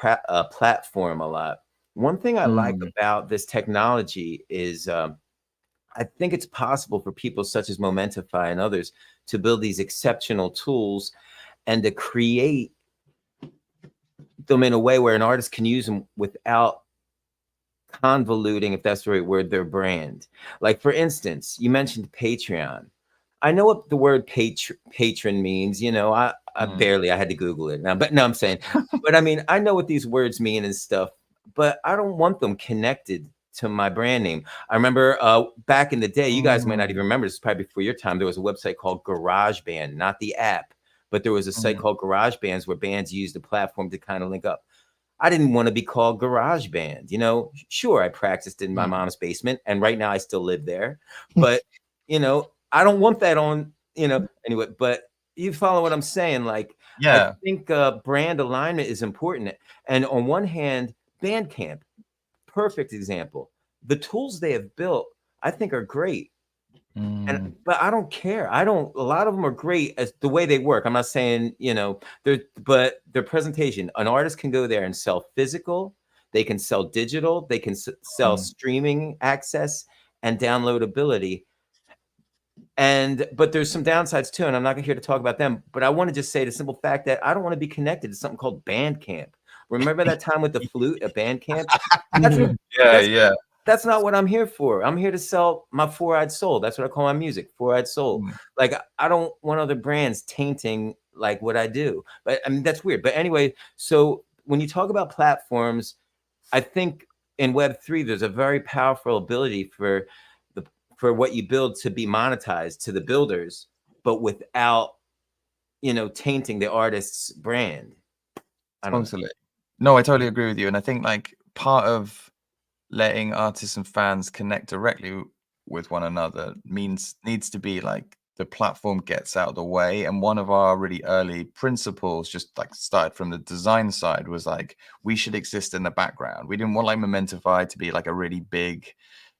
platform a lot. One thing I like about this technology is I think it's possible for people such as Momentify and others to build these exceptional tools and to create them in a way where an artist can use them without convoluting, if that's the right word, their brand. Like, for instance, you mentioned Patreon. I know what the word patron means. You know, I barely, I had to Google it now, but no, I'm saying, but I mean, I know what these words mean and stuff, but I don't want them connected to my brand name. I remember back in the day, you guys might not even remember, this is probably before your time, there was a website called GarageBand, not the app, but there was a site called GarageBands where bands used the platform to kind of link up. I didn't want to be called GarageBand. You know, sure, I practiced in my mom's basement, and right now I still live there. But, you know, I don't want that on, you know, anyway. But you follow what I'm saying? Like, I think brand alignment is important. And on one hand, Bandcamp, perfect example. The tools they have built, I think, are great. But I don't care. A lot of them are great as the way they work. I'm not saying, you know, but their presentation, an artist can go there and sell physical, they can sell digital, they can sell streaming access and downloadability. But there's some downsides too, and I'm not here to talk about them, but I want to just say the simple fact that I don't want to be connected to something called Bandcamp. Remember that time with the flute at Bandcamp? That's not what I'm here for. I'm here to sell my Four-Eyed Soul. That's what I call my music, Four-Eyed Soul. Like, I don't want other brands tainting like what I do. But I mean, that's weird. But anyway, so when you talk about platforms, I think in Web3, there's a very powerful ability for what you build to be monetized to the builders, but without, you know, tainting the artist's brand. Totally. No, I totally agree with you. And I think like part of letting artists and fans connect directly with one another needs to be like the platform gets out of the way. And one of our really early principles, just like started from the design side, was like we should exist in the background. We didn't want like Momentify to be like a really big,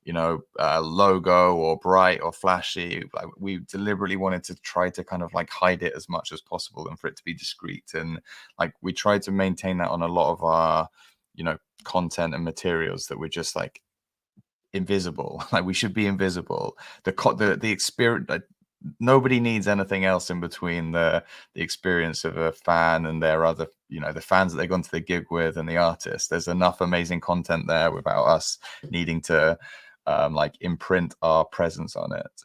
you know, logo or bright or flashy. Like, we deliberately wanted to try to kind of like hide it as much as possible and for it to be discreet. And like we tried to maintain that on a lot of our, you know, content and materials, that we're just like invisible. Like we should be invisible. The experience, like, nobody needs anything else in between the experience of a fan and their other, you know, the fans that they've gone to the gig with and the artist. There's enough amazing content there without us needing to like imprint our presence on it.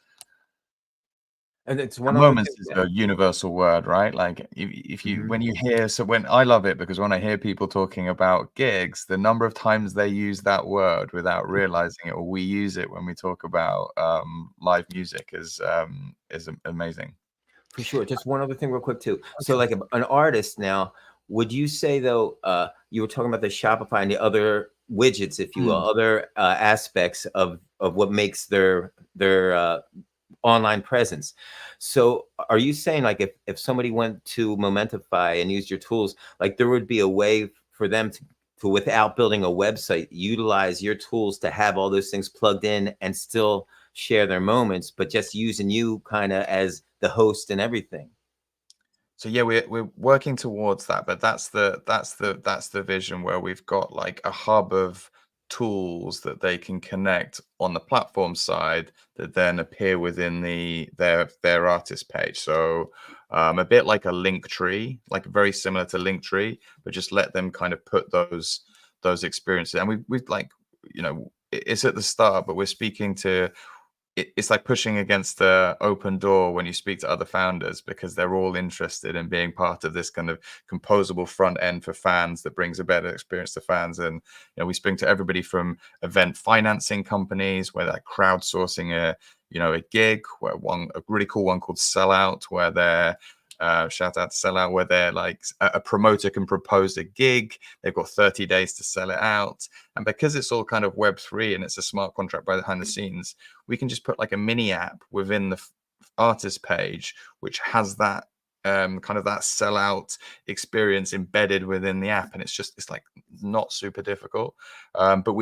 And it's one other Moments thing. is a universal word, right? Like if you Mhm. when you hear when I love it because when I hear people talking about gigs, the number of times they use that word without realizing it, or we use it when we talk about live music is amazing. For sure. Just one other thing, real quick, too. So, Okay. like an artist now, would you say though, you were talking about the Shopify and the other widgets, if you will, other aspects of what makes their online presence. So, are you saying like if somebody went to Momentify and used your tools, like there would be a way for them to without building a website, utilize your tools to have all those things plugged in and still share their moments, but just using you kind of as the host and everything? So yeah, we're working towards that, but that's the vision where we've got like a hub of tools that they can connect on the platform side that then appear within their artist page. So a bit like a link tree, like very similar to Linktree, but just let them kind of put those experiences. And we've like, you know, it's at the start, but we're speaking to it's like pushing against the open door when you speak to other founders because they're all interested in being part of this kind of composable front end for fans that brings a better experience to fans. And we speak to everybody from event financing companies where they're crowdsourcing a gig, where a really cool one called Sellout, where they're shout out to Sellout, where they're like a promoter can propose a gig, they've got 30 days to sell it out, and because it's all kind of Web3 and it's a smart contract behind the scenes, we can just put like a mini app within the artist page, which has that kind of that sellout experience embedded within the app, and it's like not super difficult. But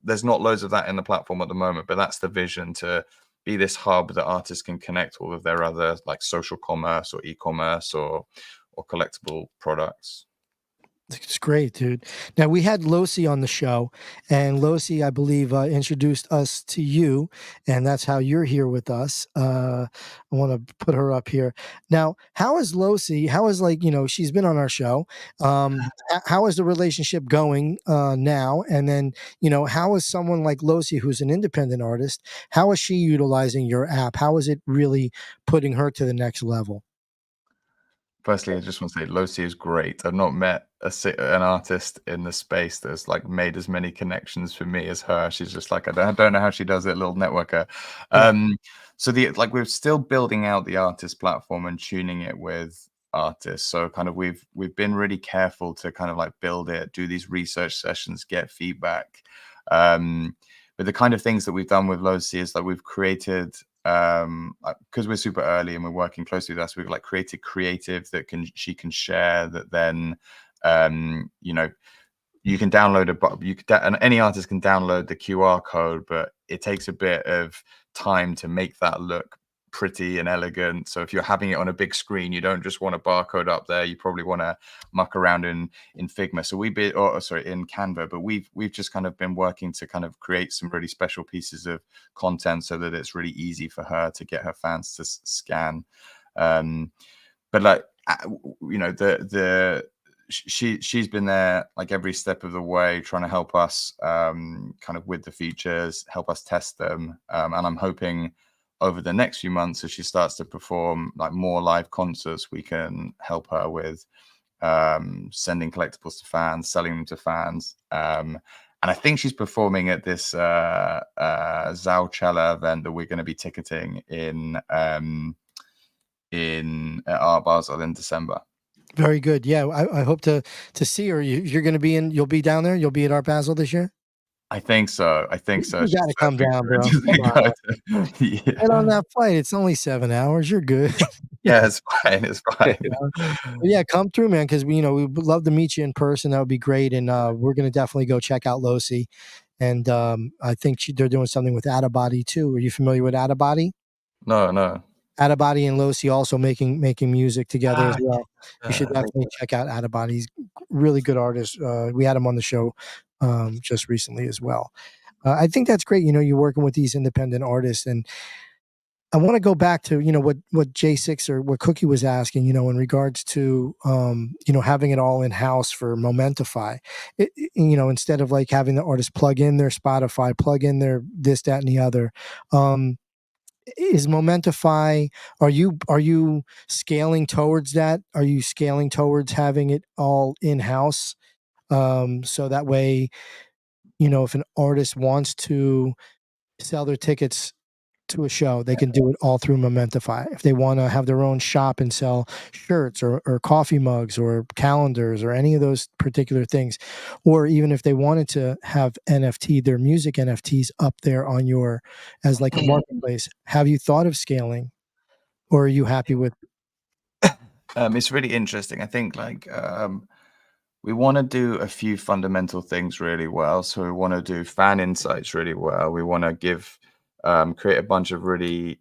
there's not loads of that in the platform at the moment, but that's the vision, to be this hub that artists can connect all of their other like social commerce or e-commerce or collectible products. It's great, dude. Now we had Losi on the show, and Losi, I believe, introduced us to you, and that's how you're here with us. I want to put her up here. Now, how is Losi? How is she's been on our show. How is the relationship going now? And then how is someone like Losi, who's an independent artist, how is she utilizing your app? How is it really putting her to the next level? Firstly, I just want to say Losi is great. I've not met an artist in the space that's like made as many connections for me as her. She's just like, I don't know how she does it, little networker. Yeah. So we're still building out the artist platform and tuning it with artists. So kind of we've been really careful to kind of like build it, do these research sessions, get feedback. But the kind of things that we've done with Losi is that we've created, because we're super early and we're working closely with us, we've like created creative that she can share, that then you can download and any artist can download the QR code, but it takes a bit of time to make that look pretty and elegant. So if you're having it on a big screen, you don't just want a barcode up there, you probably want to muck around in Figma. So in Canva, but we've just kind of been working to kind of create some really special pieces of content so that it's really easy for her to get her fans to scan. But like she's been there like every step of the way, trying to help us kind of with the features, help us test them, and I'm hoping over the next few months, as she starts to perform like more live concerts, we can help her with sending collectibles to fans, selling them to fans. And I think she's performing at this Zaucella event that we're going to be ticketing in Art Basel in December. Very good. Yeah, I hope to see her. You're going to be you'll be down there. You'll be at Art Basel this year. I think so. You got to come down, bro. Yeah. Get on that flight. It's only 7 hours. You're good. Yeah, it's fine. It's fine. Yeah, come through, man, because we would love to meet you in person. That would be great, and we're going to definitely go check out Losi. And I think they're doing something with Adabody too. Are you familiar with Adabody? No. Adabody and Losi also making music together as well. You should Yeah. definitely check out Adabody. He's really good artist. We had him on the show just recently as well. I think that's great. You're working with these independent artists, and I want to go back to what J6 or what Cookie was asking. In regards to having it all in house for Momentify. Instead of like having the artist plug in their Spotify, plug in their this, that, and the other. is Momentify, are you scaling towards that? Are you scaling towards having it all in-house? So that way, if an artist wants to sell their tickets to a show, they can do it all through Momentify. If they want to have their own shop and sell shirts or coffee mugs or calendars or any of those particular things, or even if they wanted to have their music NFTs up there on as like a marketplace, have you thought of scaling, or are you happy with? It's really interesting. I think we want to do a few fundamental things really well. So we want to do fan insights really well. We want to create a bunch of really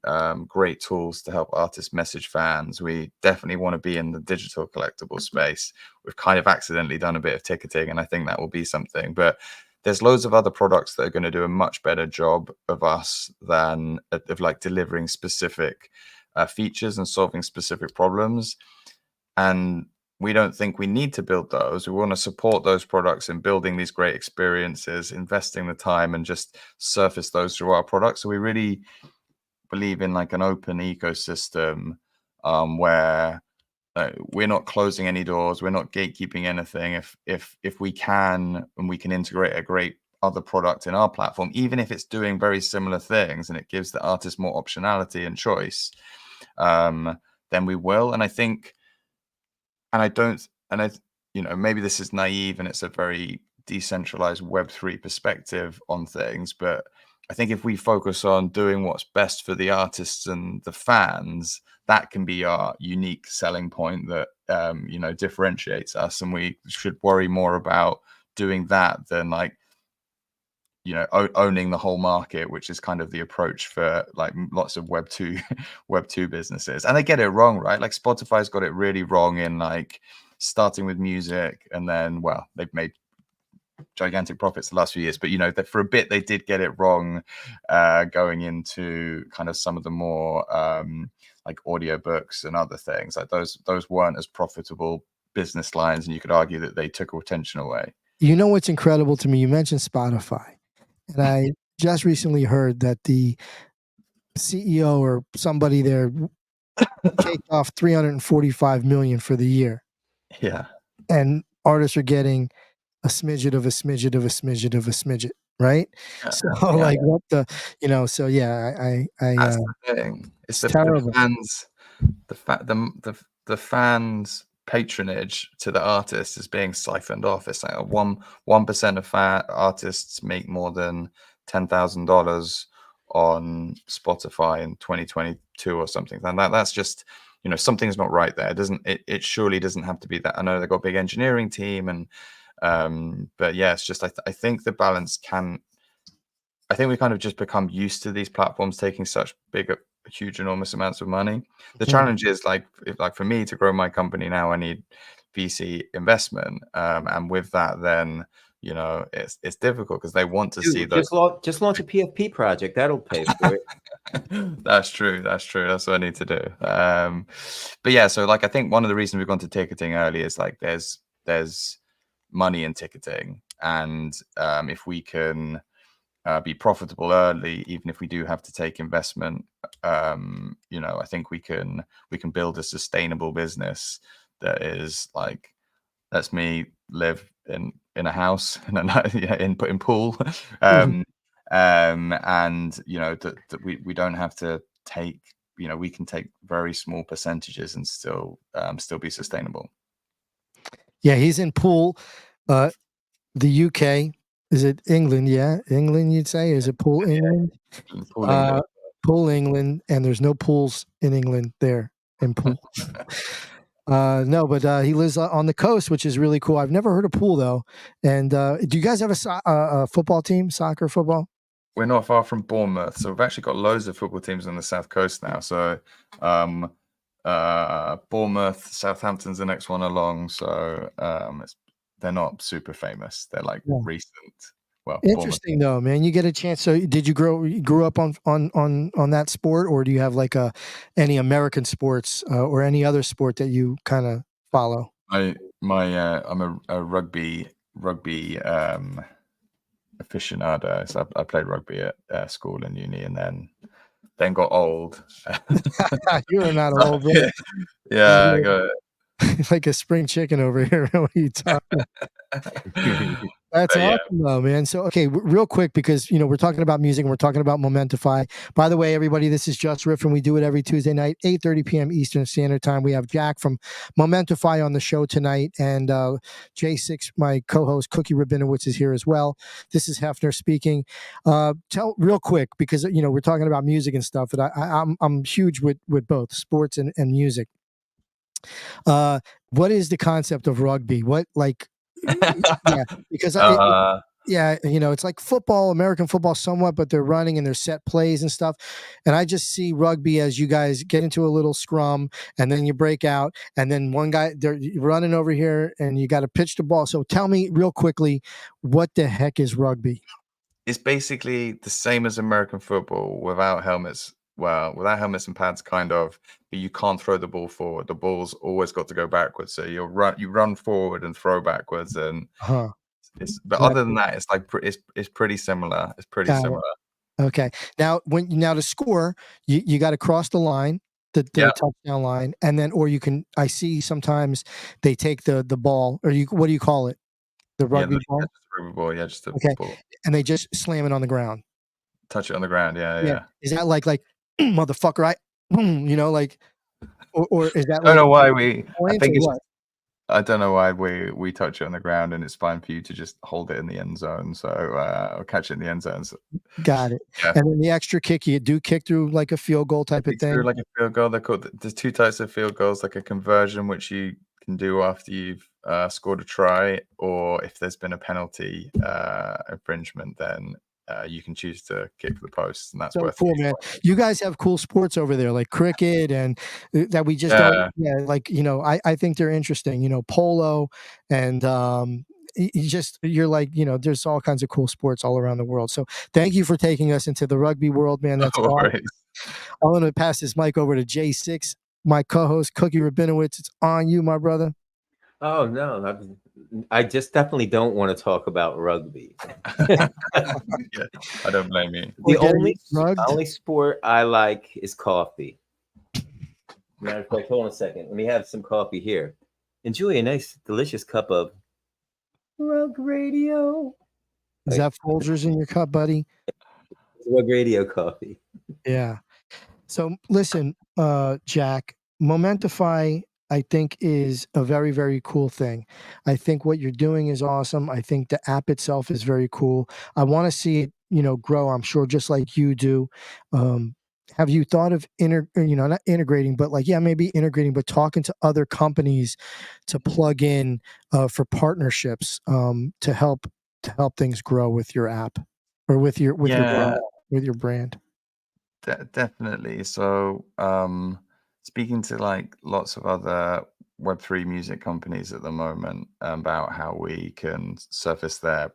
great tools to help artists message fans. We definitely want to be in the digital collectible space. We've kind of accidentally done a bit of ticketing, and I think that will be something. But there's loads of other products that are going to do a much better job of us than of like delivering specific features and solving specific problems. And we don't think we need to build those. We want to support those products in building these great experiences, investing the time, and just surface those through our products. So we really believe in like an open ecosystem where we're not closing any doors. We're not gatekeeping anything. If we can, and we can integrate a great other product in our platform, even if it's doing very similar things and it gives the artist more optionality and choice, then we will. And I think, maybe this is naive and it's a very decentralized Web3 perspective on things, but I think if we focus on doing what's best for the artists and the fans, that can be our unique selling point that differentiates us, and we should worry more about doing that than owning the whole market, which is kind of the approach for like lots of Web2 businesses. And they get it wrong, right? Like Spotify's got it really wrong in like starting with music, and then, well, they've made gigantic profits the last few years, but that for a bit they did get it wrong going into kind of some of the more like audiobooks and other things. Like those weren't as profitable business lines, and you could argue that they took attention away. What's incredible to me, you mentioned Spotify, and I just recently heard that the CEO or somebody there kicked off $345 million for the year. Yeah. And artists are getting a smidget of a smidget of a smidget of a smidget, right? So like what the, so yeah, that's the thing. It's terrible. The fans' patronage to the artist is being siphoned off. It's like 1% of artists make more than $10,000 on Spotify in 2022 or something. And that's just, something's not right there. It surely doesn't have to be that. I know they've got a big engineering team, and but yeah, it's just I think the balance I think we kind of just become used to these platforms taking such huge, enormous amounts of money. The challenge is like for me to grow my company now, I need VC investment, and with that, then it's difficult because they want to see those. Just launch a PFP project. That'll pay for it. That's true. That's what I need to do. But yeah, so like I think one of the reasons we've gone to ticketing early is like there's money in ticketing, and if we can be profitable early, even if we do have to take investment, I think we can build a sustainable business that is like lets me live in a house in pool, and that we don't have to take, we can take very small percentages and still be sustainable. Yeah, he's in Poole, the UK. Is it England? Yeah, England, you'd say? Is it Poole, England? Poole, England, and there's no pools in England there in Poole. No, but he lives on the coast, which is really cool. I've never heard of Poole, though. And do you guys have a football team, soccer, football? We're not far from Bournemouth, so we've actually got loads of football teams on the South Coast now. So Bournemouth, Southampton's the next one along. So they're not super famous. They're like recent. Well, interesting though, man. You get a chance. So, did you grew up on that sport, or do you have like any American sports or any other sport that you kind of follow? I'm a rugby aficionado. So I played rugby at school and uni, and then then got old. You are not old, bro. Yeah, I got Like a spring chicken over here. What are you talking? That's But yeah. awesome, though, man. So, okay, real quick, because we're talking about music and we're talking about Momentify. By the way, everybody, this is Just Riff, and we do it every Tuesday night, 8:30 p.m. Eastern Standard Time. We have Jack from Momentify on the show tonight, and J6, my co-host, Cookie Rabinowitz, is here as well. This is Hefner speaking. Tell real quick, because we're talking about music and stuff, and I'm huge with both sports and music. What is the concept of rugby? What yeah, because yeah, it's like football, American football somewhat, but they're running and they're set plays and stuff. And I just see rugby as you guys get into a little scrum and then you break out and then one guy, they're running over here and you got to pitch the ball. So tell me real quickly, what the heck is rugby? It's basically the same as American football without helmets. Well, without helmets and pads, kind of, but you can't throw the ball forward. The ball's always got to go backwards. So you run forward and throw backwards, and but other than that, it's like it's pretty similar. It's pretty similar. Okay. Now to score, you got to cross the line, the touchdown line, and then or you can. I see sometimes they take the ball, or what do you call it? The rugby ball. Just rugby ball. Yeah, just a ball. And they just slam it on the ground. Touch it on the ground. Yeah. Is that like motherfucker? Like, or is that? I don't know why I think it's. What? I don't know why we touch it on the ground, and it's fine for you to just hold it in the end zone. So or catch it in the end zone. So, got it. Yeah. And then the extra kick, you do kick through like a field goal type of thing. Through like a field goal. There's two types of field goals, like a conversion, which you can do after you've scored a try, or if there's been a penalty infringement, then you can choose to kick the post, and that's so cool, man. You guys have cool sports over there, like cricket, and that we just don't. Yeah, like I think they're interesting. Polo, and you're like there's all kinds of cool sports all around the world. So thank you for taking us into the rugby world, man. That's awesome. I'm going to pass this mic over to J6, my co-host Cookie Rabinowitz. It's on you, my brother. Oh no, I just definitely don't want to talk about rugby. Yeah, I don't blame you. The only sport I like is coffee. Matter of fact, hold on a second. Let me have some coffee here. Enjoy a nice, delicious cup of Rug Radio. Is that Folgers in your cup, buddy? Rug Radio coffee. Yeah. So listen, Jack, Momentify, I think, is a very, very cool thing. I think what you're doing is awesome. I think the app itself is very cool. I want to see it, grow, I'm sure, just like you do. Have you thought of not integrating, but maybe integrating, but talking to other companies to plug in for partnerships to help things grow with your app or with your brand? Definitely. So speaking to lots of other Web3 music companies at the moment about how we can surface their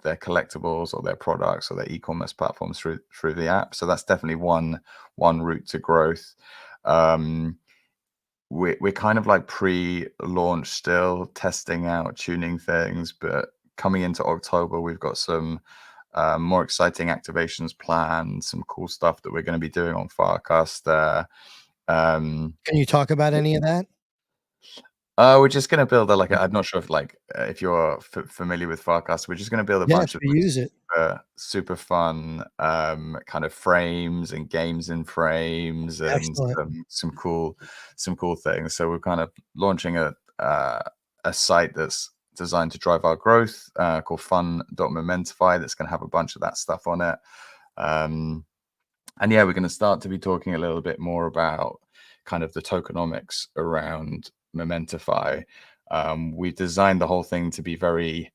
collectibles or their products or their e-commerce platforms through the app. So that's definitely one route to growth. We're kind of pre-launch still, testing out, tuning things, but coming into October, we've got some more exciting activations planned, some cool stuff that we're going to be doing on Farcast there. Can you talk about any of that? We're just going to build I'm not sure if you're familiar with Farcast. We're just going to build a bunch of super fun kind of frames and games in frames and some cool things. So we're kind of launching a site that's designed to drive our growth called fun.momentify that's going to have a bunch of that stuff on it. And yeah, we're going to start to be talking a little bit more about kind of the tokenomics around Momentify. We designed the whole thing to be very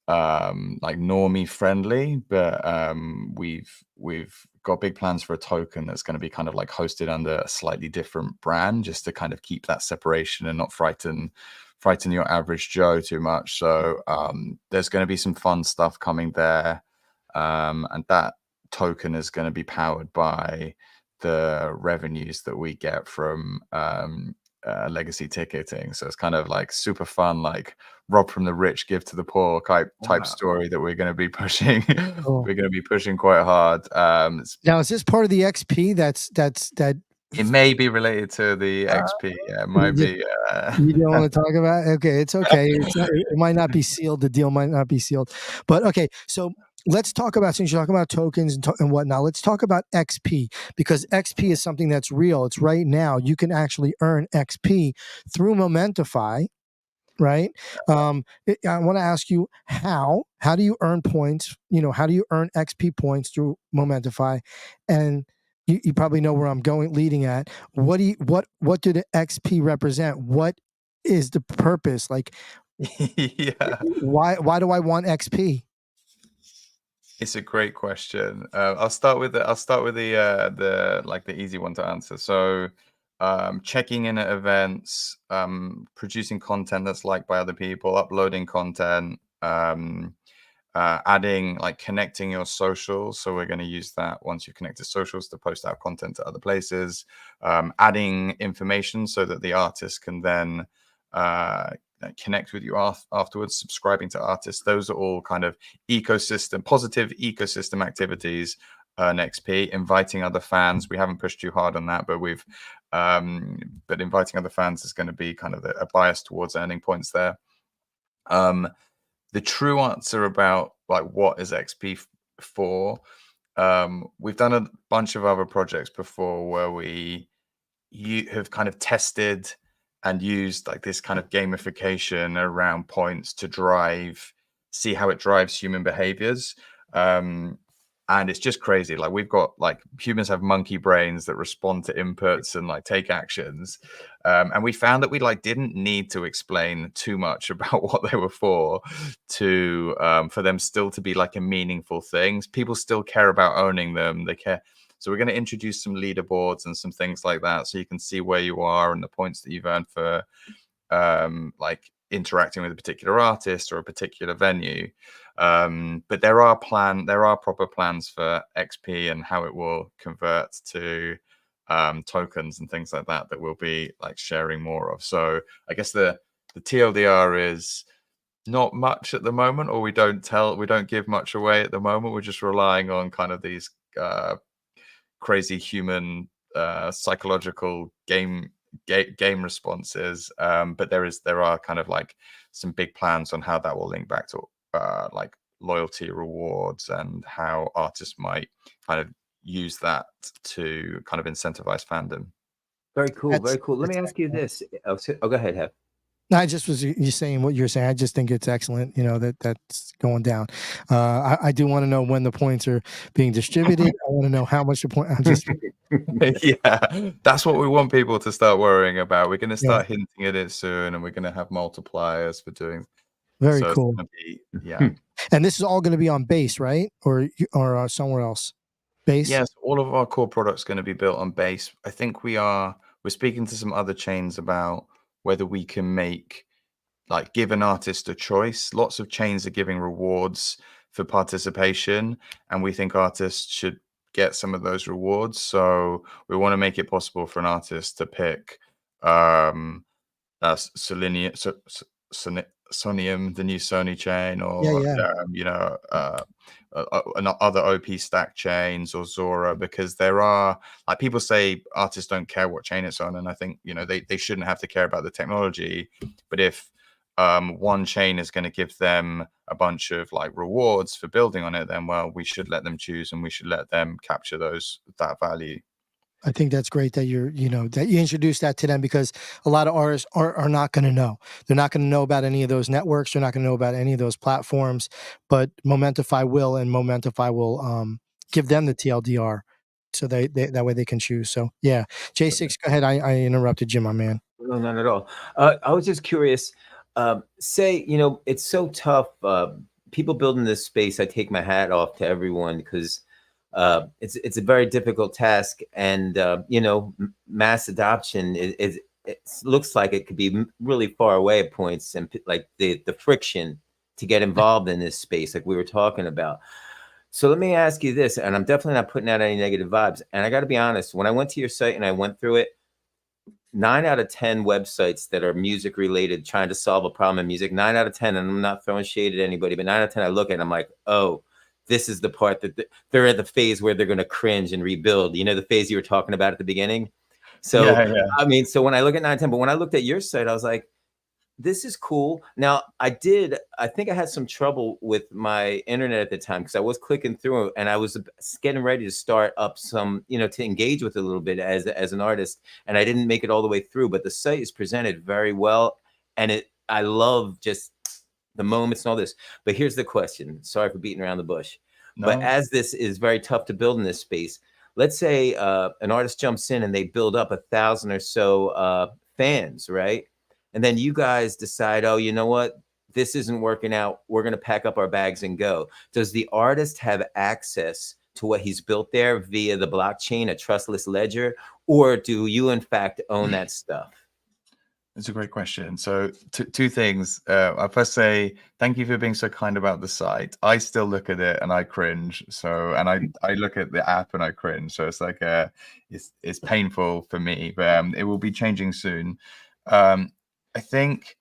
normie friendly, but we've got big plans for a token that's going to be kind of hosted under a slightly different brand, just to kind of keep that separation and not frighten your average Joe too much. So there's going to be some fun stuff coming there, and that token is going to be powered by the revenues that we get from legacy ticketing. So it's kind of like super fun, like rob from the rich, give to the poor type story that we're going to be pushing. Cool. We're going to be pushing quite hard. Now, is this part of the XP? That it may be related to the XP. Yeah, it might be. You don't want to talk about it? Okay, it's okay. It might not be sealed. The deal might not be sealed. But okay, so let's talk about, since you're talking about tokens and whatnot, let's talk about XP, because XP is something that's real. It's right now. You can actually earn XP through Momentify, right? I want to ask you, how do you earn points? How do you earn XP points through Momentify? And you probably know where I'm leading at. What do the XP represent? What is the purpose? Like, yeah. Why do I want XP? It's a great question. I'll start with the like the easy one to answer. So, checking in at events, producing content that's liked by other people, uploading content, adding, like, connecting your socials. So we're going to use that once you connect to socials to post out content to other places, adding information so that the artist can then connect with you afterwards, subscribing to artists. Those are all kind of positive ecosystem activities. Earn XP. Inviting other fans, we haven't pushed too hard on that, but but inviting other fans is going to be kind of a bias towards earning points there. The true answer about, like, what is XP for, we've done a bunch of other projects before where you have kind of tested and used, like, this kind of gamification around points to see how it drives human behaviors. And it's just crazy. Like, we've got, like, humans have monkey brains that respond to inputs and, like, take actions. And we found that we, like, didn't need to explain too much about what they were for them still to be, like, a meaningful thing. People still care about owning them. They care. So we're going to introduce some leaderboards and some things like that, so you can see where you are and the points that you've earned for like interacting with a particular artist or a particular venue. But there are proper plans for XP and how it will convert to tokens and things like that we'll be, like, sharing more of. So I guess the TLDR is not much at the moment, or we don't give much away at the moment. We're just relying on kind of these crazy human psychological game responses, but there are kind of, like, some big plans on how that will link back to like loyalty rewards and how artists might kind of use that to kind of incentivize fandom. Very cool. Very cool. Let me ask you this. Oh, go ahead, Hev. No, I just was you saying what you're saying. I just think it's excellent, that's going down. I do want to know when the points are being distributed. I want to know how much the point. I'm just yeah, that's what we want people to start worrying about. We're going to start hinting at it soon, and we're going to have multipliers for doing. Very cool. Yeah, and this is all going to be on Base, right, or somewhere else? Base. Yes, all of our core products going to be built on Base. I think we're speaking to some other chains about whether we can give an artist a choice. Lots of chains are giving rewards for participation, and we think artists should get some of those rewards. So we want to make it possible for an artist to pick Sonium, the new Sony chain, or other OP stack chains, or Zora, because there are, like, people say artists don't care what chain it's on, and I think they shouldn't have to care about the technology. But if one chain is going to give them a bunch of, like, rewards for building on it, then, well, we should let them choose, and we should let them capture that value. I think that's great that that you introduced that to them, because a lot of artists are not going to know. They're not going to know about any of those networks. They're not going to know about any of those platforms, but Momentify will, and Momentify will give them the TLDR, so that way they can choose. So yeah, J6, go ahead. I interrupted you, my man. No, not at all. I was just curious. Say, it's so tough. People building this space, I take my hat off to everyone, because it's a very difficult task, and mass adoption it looks like it could be really far away at points, and like the friction to get involved in this space, like we were talking about. So let me ask you this, and I'm definitely not putting out any negative vibes, and I got to be honest, when I went to your site and I went through it, 9 out of 10 websites that are music related, trying to solve a problem in music, 9 out of 10, and I'm not throwing shade at anybody, but 9 out of 10, I look at it, I'm like, oh, this is the part that they're at the phase where they're going to cringe and rebuild. You know, the phase you were talking about at the beginning. So, Yeah. I mean, so when I look at 9, 10, but when I looked at your site, I was like, this is cool. Now, I think I had some trouble with my internet at the time because I was clicking through it and I was getting ready to start up some, you know, to engage with it a little bit as an artist. And I didn't make it all the way through, but the site is presented very well. And I love just the moments and all this. But here's the question. Sorry for beating around the bush. But No. as this is very tough to build in this space, let's say an artist jumps in and they build up 1,000 or so fans, right? And then you guys decide, oh, you know what? This isn't working out. We're going to pack up our bags and go. Does the artist have access to what he's built there via the blockchain, a trustless ledger, or do you in fact own that stuff? It's a great question. So two things. I first say thank you for being so kind about the site. I still look at it and I cringe. So, and I look at the app and I cringe. So it's like it's painful for me, but it will be changing soon. I think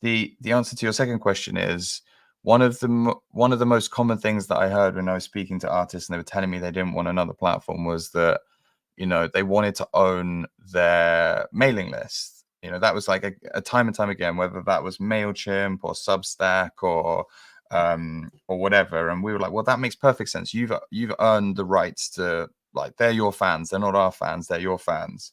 the answer to your second question is one of the most common things that I heard when I was speaking to artists and they were telling me they didn't want another platform was that, you know, they wanted to own their mailing list. You know, that was like a time and time again, whether that was MailChimp or Substack or whatever. And we were like, well, that makes perfect sense. You've earned the rights to, like, they're your fans. They're not our fans. They're your fans.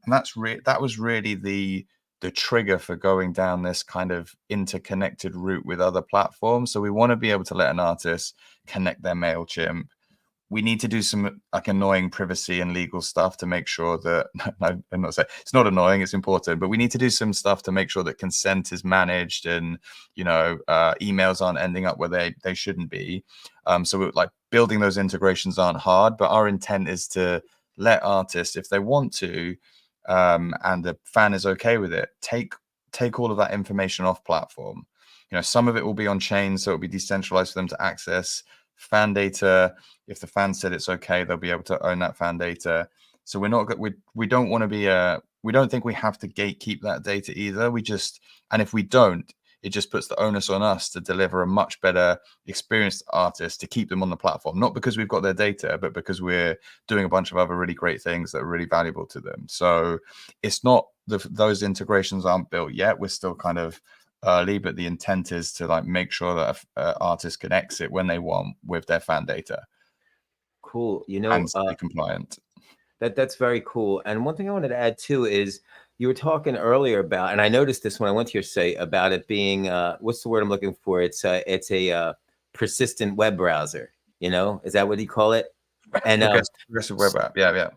And that was really the trigger for going down this kind of interconnected route with other platforms. So we want to be able to let an artist connect their MailChimp. We need to do some like annoying privacy and legal stuff to make sure that I'm not saying it's not annoying, it's important, but we need to do some stuff to make sure that consent is managed and, you know, emails aren't ending up where they shouldn't be. So we're like building those integrations aren't hard, but our intent is to let artists, if they want to, and the fan is okay with it, take all of that information off platform. You know, some of it will be on chain, so it'll be decentralized for them to access fan data. If the fan said it's okay, they'll be able to own that fan data. So we're not we don't want to be we don't think we have to gatekeep that data either. And if we don't, it just puts the onus on us to deliver a much better experienced artist to keep them on the platform, not because we've got their data, but because we're doing a bunch of other really great things that are really valuable to them. So it's not those integrations aren't built yet. We're still kind of early, but the intent is to like make sure that artists can exit when they want with their fan data. Cool. You know, And stay compliant. That's very cool. And one thing I wanted to add too is you were talking earlier about, and I noticed this when I went to your site about it being what's the word I'm looking for? It's a persistent web browser. You know, is that what you call it? And progressive web app. Yeah.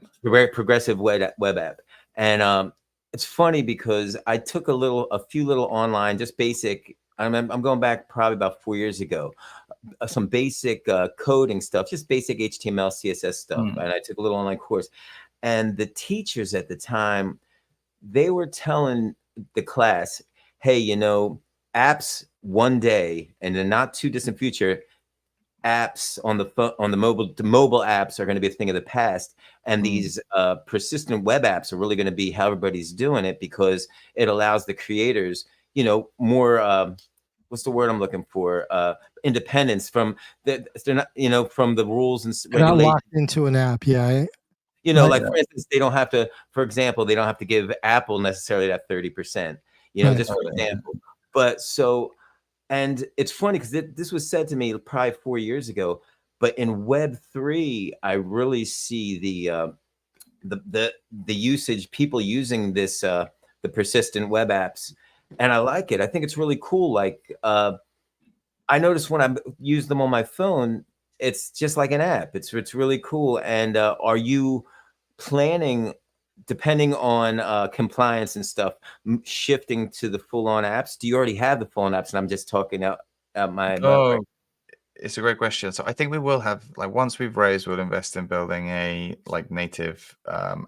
Progressive web app. And it's funny because I took a few little online, just basic. I'm going back probably about 4 years ago. Some basic coding stuff, just basic HTML, CSS stuff. And I took a little online course. And the teachers at the time, they were telling the class, hey, you know, apps one day in the not too distant future, apps on the mobile apps are going to be a thing of the past, and these persistent web apps are really going to be how everybody's doing it because it allows the creators, you know, more what's the word I'm looking for? Independence from they're not, you know, from the rules and Not regulations. locked into an app, yeah. You know, like for instance, they don't have to. For example, they don't have to give Apple necessarily that 30%. You know, just for example. But so, and it's funny because this was said to me probably 4 years ago. But in Web3, I really see the usage, people using this the persistent web apps, and I like it. I think it's really cool. Like I notice when I use them on my phone, it's just like an app. It's really cool. And are you planning, depending on compliance and stuff, shifting to the full-on apps? Do you already have the full-on apps? And I'm just talking out my Oh, it's a great question. So I think we will have, like, once we've raised, we'll invest in building a like native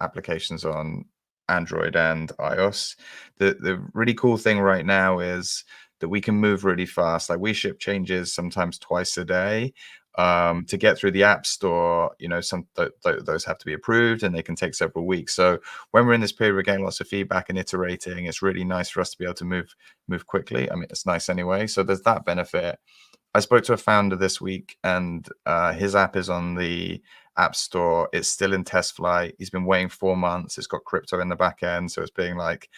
applications on Android and iOS. The really cool thing right now is that we can move really fast. Like we ship changes sometimes twice a day. to get through the App Store, you know, those have to be approved and they can take several weeks. So when we're in this period, we're getting lots of feedback and iterating. It's really nice for us to be able to move quickly. I mean, it's nice anyway. So there's that benefit. I spoke to a founder this week, and his app is on the App Store. It's still in test flight. He's been waiting 4 months. It's got crypto in the back end, so it's being like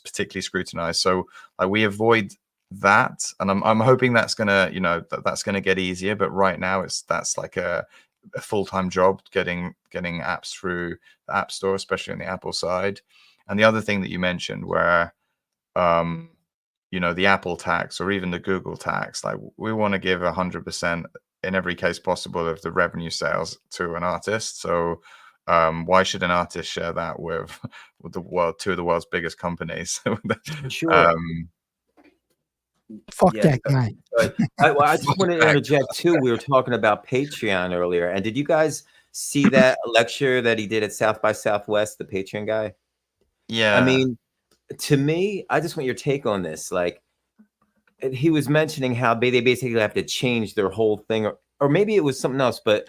particularly scrutinized. So we avoid that, and I'm hoping that's gonna, you know, that's gonna get easier. But right now, that's like a full-time job getting apps through the App Store, especially on the Apple side. And the other thing that you mentioned, where you know, the Apple tax or even the Google tax, like we want to give 100% in every case possible of the revenue sales to an artist. So why should an artist share that with two of the world's biggest companies? Sure. Fuck that guy. But I just wanted to interject too. We were talking about Patreon earlier, and did you guys see that lecture that he did at South by Southwest, the Patreon guy? Yeah. I mean, to me, I just want your take on this. Like, he was mentioning how they basically have to change their whole thing, or maybe it was something else, but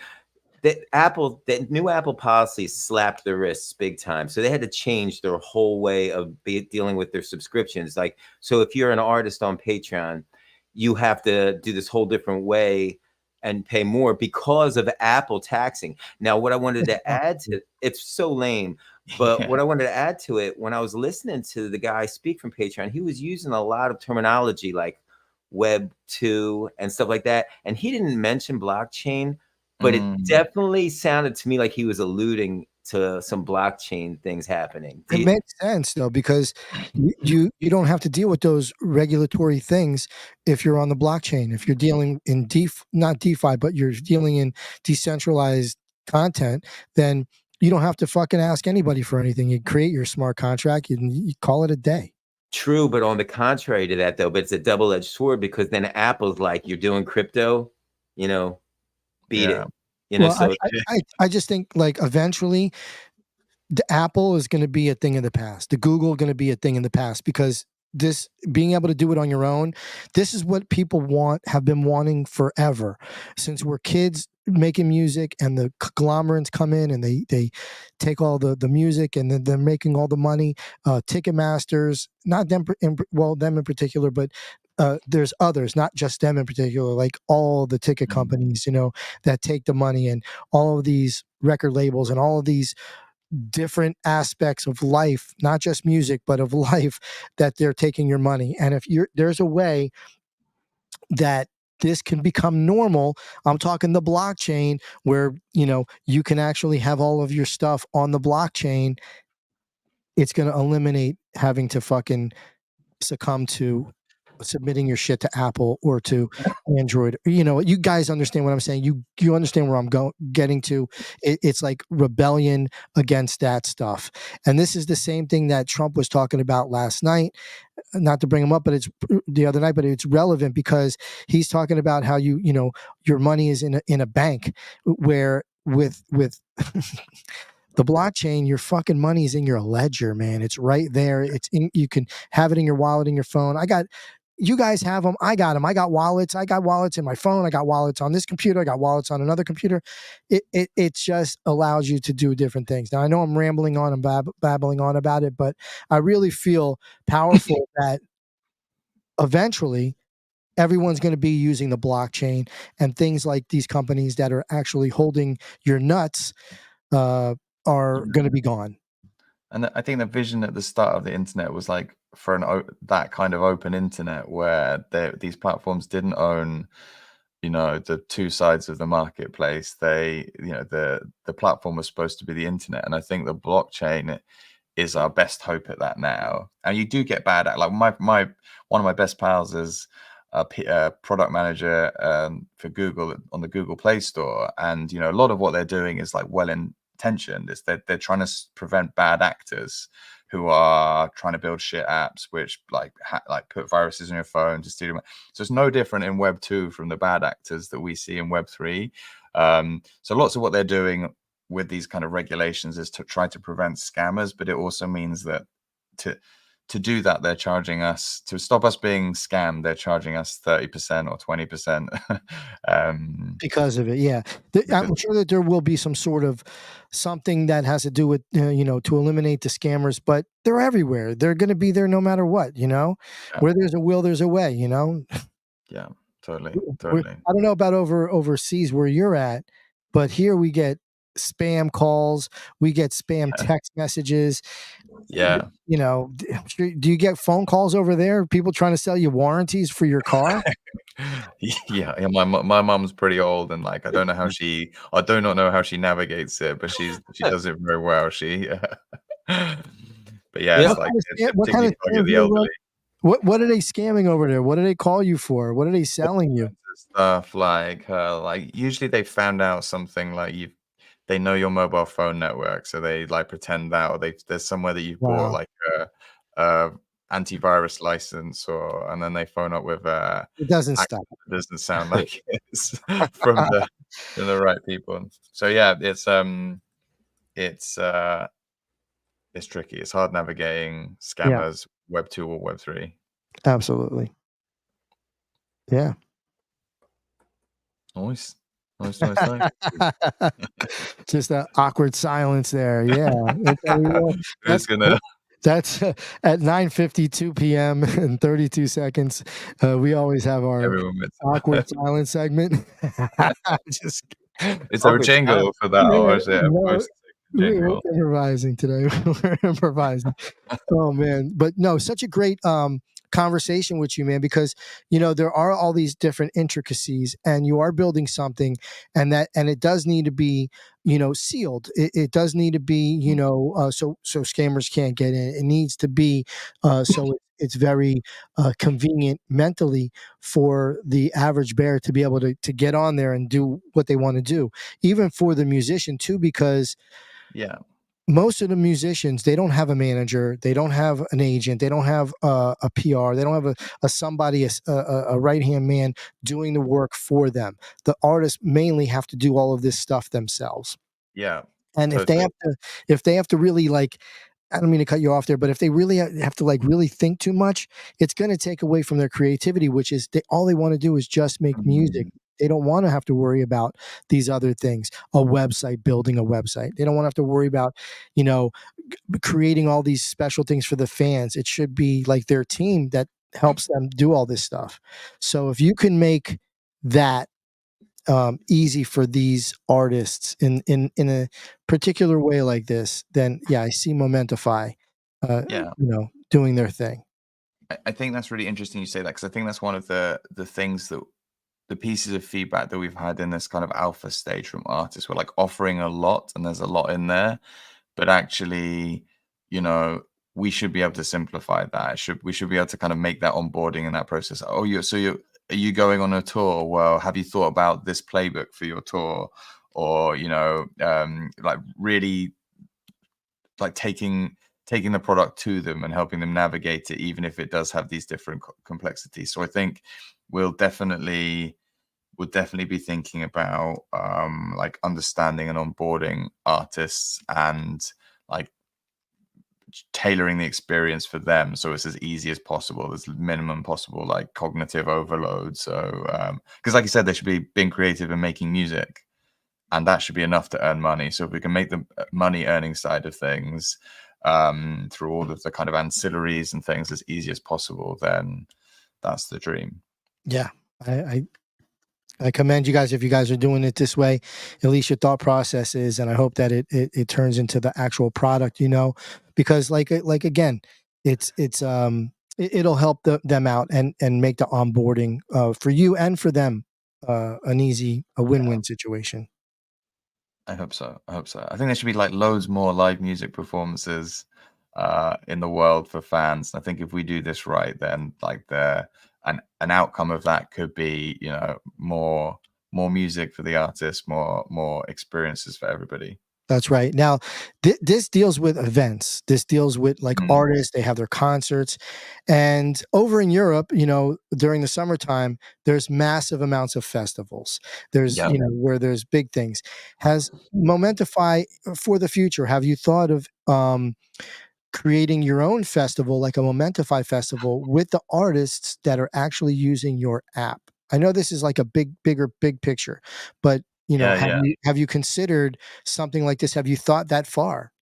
that new Apple policy slapped their wrists big time. So they had to change their whole way of dealing with their subscriptions. Like, so if you're an artist on Patreon, you have to do this whole different way and pay more because of Apple taxing. Now, what I wanted to add to it's so lame, but what I wanted to add to it, when I was listening to the guy speak from Patreon, he was using a lot of terminology like Web 2 and stuff like that. And he didn't mention blockchain, but it definitely sounded to me like he was alluding to some blockchain things happening. It makes sense though, because you don't have to deal with those regulatory things if you're on the blockchain. If you're dealing in not DeFi, but you're dealing in decentralized content, then you don't have to fucking ask anybody for anything. You create your smart contract and you call it a day. True, but on the contrary to that though, but it's a double-edged sword, because then Apple's like, you're doing crypto, you know, beat it. You know, well, so I just think like eventually the Apple is going to be a thing of the past. The Google going to be a thing in the past, because this being able to do it on your own, this is what people have been wanting forever. Since we're kids making music and the conglomerates come in and they take all the music and then they're making all the money. Ticketmasters, not them, them in particular, but there's others, not just them in particular, like all the ticket companies, you know, that take the money, and all of these record labels and all of these different aspects of life, not just music, but of life, that they're taking your money. And if there's a way that this can become normal, I'm talking the blockchain, where, you know, you can actually have all of your stuff on the blockchain. It's going to eliminate having to fucking succumb to submitting your shit to Apple or to Android. You know, you guys understand what I'm saying. You understand where I'm getting to. It's like rebellion against that stuff. And this is the same thing that Trump was talking about last night. Not to bring him up, but it's the other night, but it's relevant because he's talking about how you know, your money is in a bank, where with the blockchain, your fucking money is in your ledger, man. It's right there. It's in, you can have it in your wallet, in your phone. You guys have them. I got them. I got wallets. I got wallets in my phone. I got wallets on this computer. I got wallets on another computer. It just allows you to do different things. Now, I know I'm rambling on and babbling on about it, but I really feel powerful that eventually everyone's going to be using the blockchain, and things like these companies that are actually holding your nuts are going to be gone. And I think the vision at the start of the internet was like for that kind of open internet where these platforms didn't own, you know, the two sides of the marketplace. They, you know, the platform was supposed to be the internet, and I think the blockchain is our best hope at that now. And you do get bad at, like, my one of my best pals is a product manager for Google on the Google Play Store, and you know, a lot of what they're doing is like well-intentioned. It's they're trying to prevent bad actors who are trying to build shit apps which like put viruses on your phone to steal them. So it's no different in Web 2 from the bad actors that we see in Web 3. So lots of what they're doing with these kind of regulations is to try to prevent scammers, but it also means that to do that, they're charging us, to stop us being scammed, they're charging us 30% or 20%. Because of it, yeah. Because, I'm sure that there will be some sort of something that has to do with, to eliminate the scammers, but they're everywhere. They're going to be there no matter what, yeah, Where there's a will, there's a way, yeah, totally, We're, totally. I don't know about overseas where you're at, but here we get spam calls, we get spam text messages. Yeah. I'm sure, do you get phone calls over there? People trying to sell you warranties for your car? Yeah, my mom's pretty old, and like I do not know how she navigates it, but she does it very well. But yeah, Yeah. it's like it's What kind particularly of target scams the do they run? elderly. What are they scamming over there? What do they call you for? What are they selling you? Stuff like usually they found out something like they know your mobile phone network, so they like pretend that, or there's somewhere that you've bought Wow, like a antivirus license, and then they phone up with it doesn't accent stop. that doesn't sound like it's from the right people. So yeah, it's it's tricky. It's hard navigating Yeah, scammers, Web 2 or Web 3. absolutely. Yeah. Nice, nice, nice, nice. Just an awkward silence there. Yeah, Who's that's gonna that's at 9:52 p.m. and 32 seconds. We always have our everyone with awkward silence segment. Just Is there a Awkward jingle silence. for that, or is it a no, post we're jingle? improvising today. We're improvising. Oh man, but no, such a great conversation with you, man, because there are all these different intricacies, and you are building something, and it does need to be sealed. It does need to be so scammers can't get in. It needs to be it's very convenient mentally for the average bear to be able to get on there and do what they want to do, even for the musician too, because Yeah, most of the musicians, they don't have a manager, they don't have an agent, they don't have a PR, they don't have a somebody, a right hand man doing the work for them. The artists mainly have to do all of this stuff themselves. yeah, And totally. if they have to really like, I don't mean to cut you off there, but if they really have to like really think too much, it's going to take away from their creativity, which is all they want to do is just make music. Mm, They don't want to have to worry about these other things, a website, building a website. They don't want to have to worry about, you know, creating all these special things for the fans. It should be like their team that helps them do all this stuff. So if you can make that easy for these artists in a particular way like this, then yeah, I see Momentify, yeah. doing their thing. I think that's really interesting you say that, because I think that's one of the things that the pieces of feedback that we've had in this kind of alpha stage from artists. We're like offering a lot, and there's a lot in there, but actually, you know, we should be able to simplify that. We should be able to kind of make that onboarding and that process. Oh, are you going on a tour? Well, have you thought about this playbook for your tour? Or like really like taking the product to them and helping them navigate it, even if it does have these different complexities. So I think we'll definitely be thinking about like understanding and onboarding artists, and like tailoring the experience for them so it's as easy as possible, as minimum possible like cognitive overload. So because like you said, they should be being creative and making music, and that should be enough to earn money. So if we can make the money earning side of things through all of the kind of ancillaries and things as easy as possible, then that's the dream. Yeah, I commend you guys if you guys are doing it this way. At least your thought process is, and I hope that it turns into the actual product. Because like again, it'll help them out and make the onboarding for you and for them a win-win situation. I hope so. I hope so. I think there should be like loads more live music performances in the world for fans. I think if we do this right, then like an outcome of that could be, more music for the artists, more experiences for everybody. That's right. Now, this deals with events. This deals with like Mm. artists. They have their concerts, and over in Europe, during the summertime, there's massive amounts of festivals. There's Yeah. where there's big things. Has Momentify for the future? Have you thought of creating your own festival, like a Momentify festival, with the artists that are actually using your app. I know this is like a big picture, but you know, Yeah. have you considered something like this? Have you thought that far?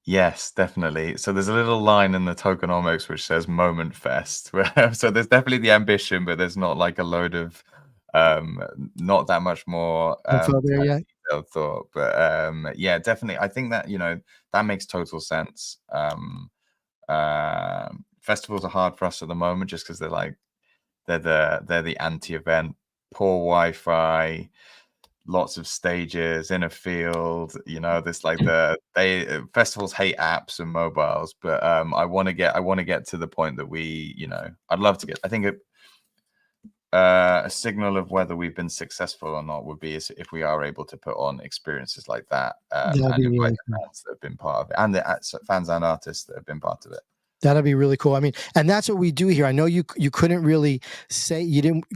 Yes, definitely. So there's a little line in the tokenomics which says Moment Fest. So there's definitely the ambition, but there's not like a load of not that much more Info there yet? detailed thought. But yeah, definitely. I think that, that makes total sense. Festivals are hard for us at the moment just because they're the anti-event, poor Wi-Fi, lots of stages in a field. This like festivals hate apps and mobiles, but I want to get to the point that I'd love to get. I think a signal of whether we've been successful or not would be if we are able to put on experiences like that, and That'd be invite really the cool. fans that have been part of it, and the fans and artists that have been part of it. That'd be really cool. I mean, and that's what we do here. I know you couldn't really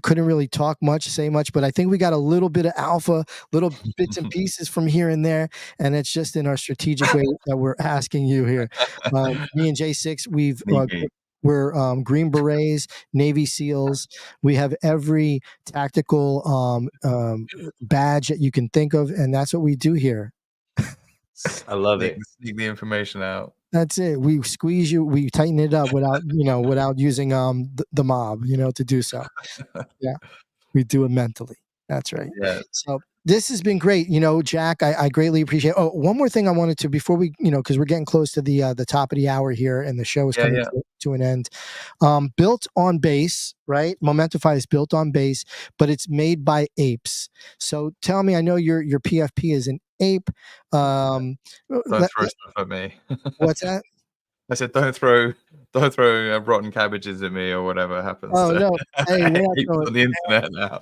couldn't really talk much, say much, but I think we got a little bit of alpha, little bits and pieces from here and there, and it's just in our strategic way that we're asking you here. Me and J6, we're Green Berets, Navy SEALs. We have every tactical badge that you can think of, and that's what we do here. I love it. Sneak the information out. That's it. We squeeze you. We tighten it up without using the mob, to do so. Yeah, we do it mentally. That's right. Yeah. So this has been great. Jack, I greatly appreciate. Oh, one more thing I wanted to before we, because we're getting close to the top of the hour here, and the show is coming to an end. Built on base, right? Momentify is built on base, but it's made by apes. So tell me, I know your PFP is an ape. Don't throw stuff at me. What's that? I said, don't throw rotten cabbages at me or whatever happens. Oh no! Hey, we're not throwing on the internet now.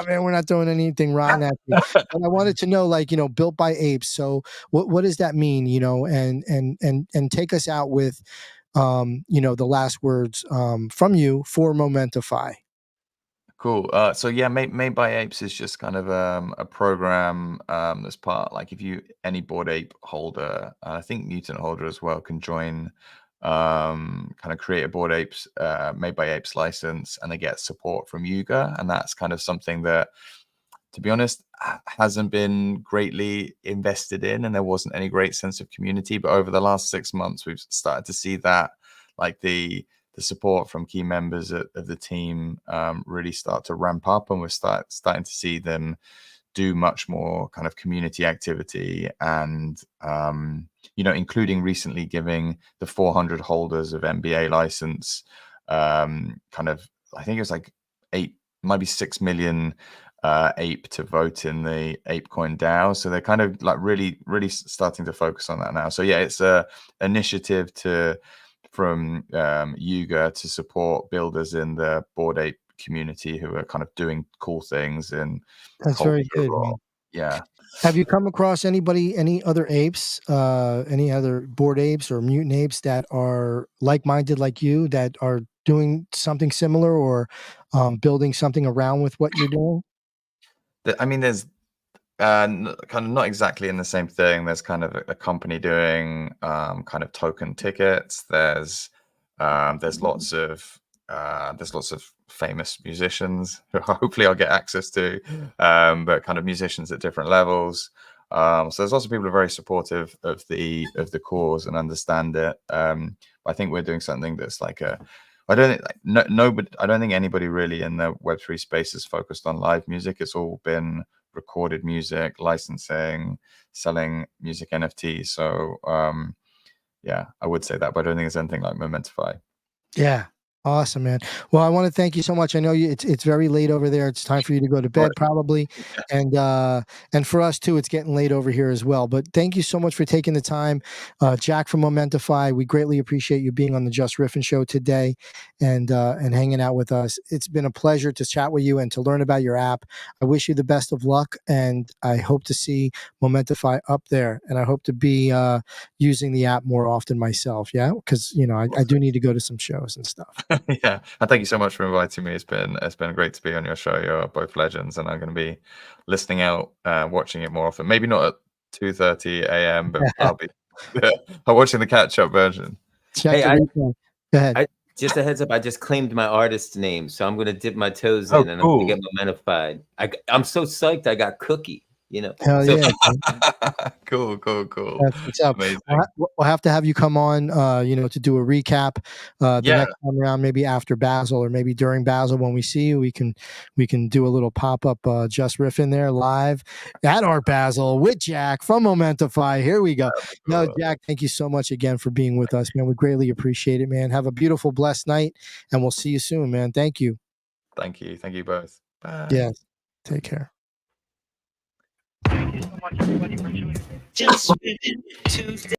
Man, we're not throwing anything rotten at you. But I wanted to know, built by apes. So what does that mean? And take us out with, the last words from you for Momentify. Cool. So yeah, made by Apes is just kind of a program that's part, like, if any Bored Ape holder, and I think Mutant holder as well, can join, kind of create a Bored Apes Made by Apes license, and they get support from Yuga, and that's kind of something that, to be honest, hasn't been greatly invested in, and there wasn't any great sense of community. But over the last 6 months, we've started to see that, like, the support from key members of the team really start to ramp up, and we're starting to see them do much more kind of community activity, and including recently giving the 400 holders of MBA license kind of, I think it was like 6 million ape to vote in the ApeCoin DAO. So they're kind of like really starting to focus on that now. So yeah, it's a initiative from Yuga to support builders in the Bored Ape community who are kind of doing cool things. And that's very good, man. Yeah. Have you come across any other apes, any other Bored Apes or mutant apes that are like-minded like you, that are doing something similar, or building something around with what you're doing? I mean, there's kind of not exactly in the same thing. There's kind of a company doing kind of token tickets. There's lots of famous musicians who hopefully I'll get access to, but kind of musicians at different levels. So there's lots of people who are very supportive of the cause and understand it. I think we're doing something that's like I don't think anybody really in the Web3 space is focused on live music. It's all been recorded music, licensing, selling music NFTs. So yeah, I would say that, but I don't think it's anything like Momentify. Yeah. Awesome, man. Well, I want to thank you so much. I know it's very late over there. It's time for you to go to bed, probably. And for us too, it's getting late over here as well. But thank you so much for taking the time. Jack from Momentify, we greatly appreciate you being on the Just Riffin' show today, and hanging out with us. It's been a pleasure to chat with you and to learn about your app. I wish you the best of luck, and I hope to see Momentify up there, and I hope to be using the app more often myself. Yeah, because I do need to go to some shows and stuff. Yeah, and thank you so much for inviting me. It's been great to be on your show. You're both legends, and I'm going to be listening out, watching it more often. Maybe not at 2:30 a.m., but I'll Yeah, I'm watching the catch-up version. Check Hey, the replay. Go ahead. Just a heads up, I just claimed my artist name, so I'm gonna dip my toes Oh, in, and I'm gonna cool. get Momentified. I'm so psyched I got Cookie, you know. Hell So yeah. Cool. That's what's up. Amazing. We'll have to have you come on, to do a recap the Yeah. next time around, maybe after Basel or maybe during Basel when we see you. We can do a little pop up Just Riffing there live at Art Basel with Jack from Momentify. Here we go. No, Jack, thank you so much again for being with us, man. We greatly appreciate it, man. Have a beautiful, blessed night, and we'll see you soon, man. Thank you. Thank you. Thank you both. Bye. Yes. Take care. Just Riffing Tuesday.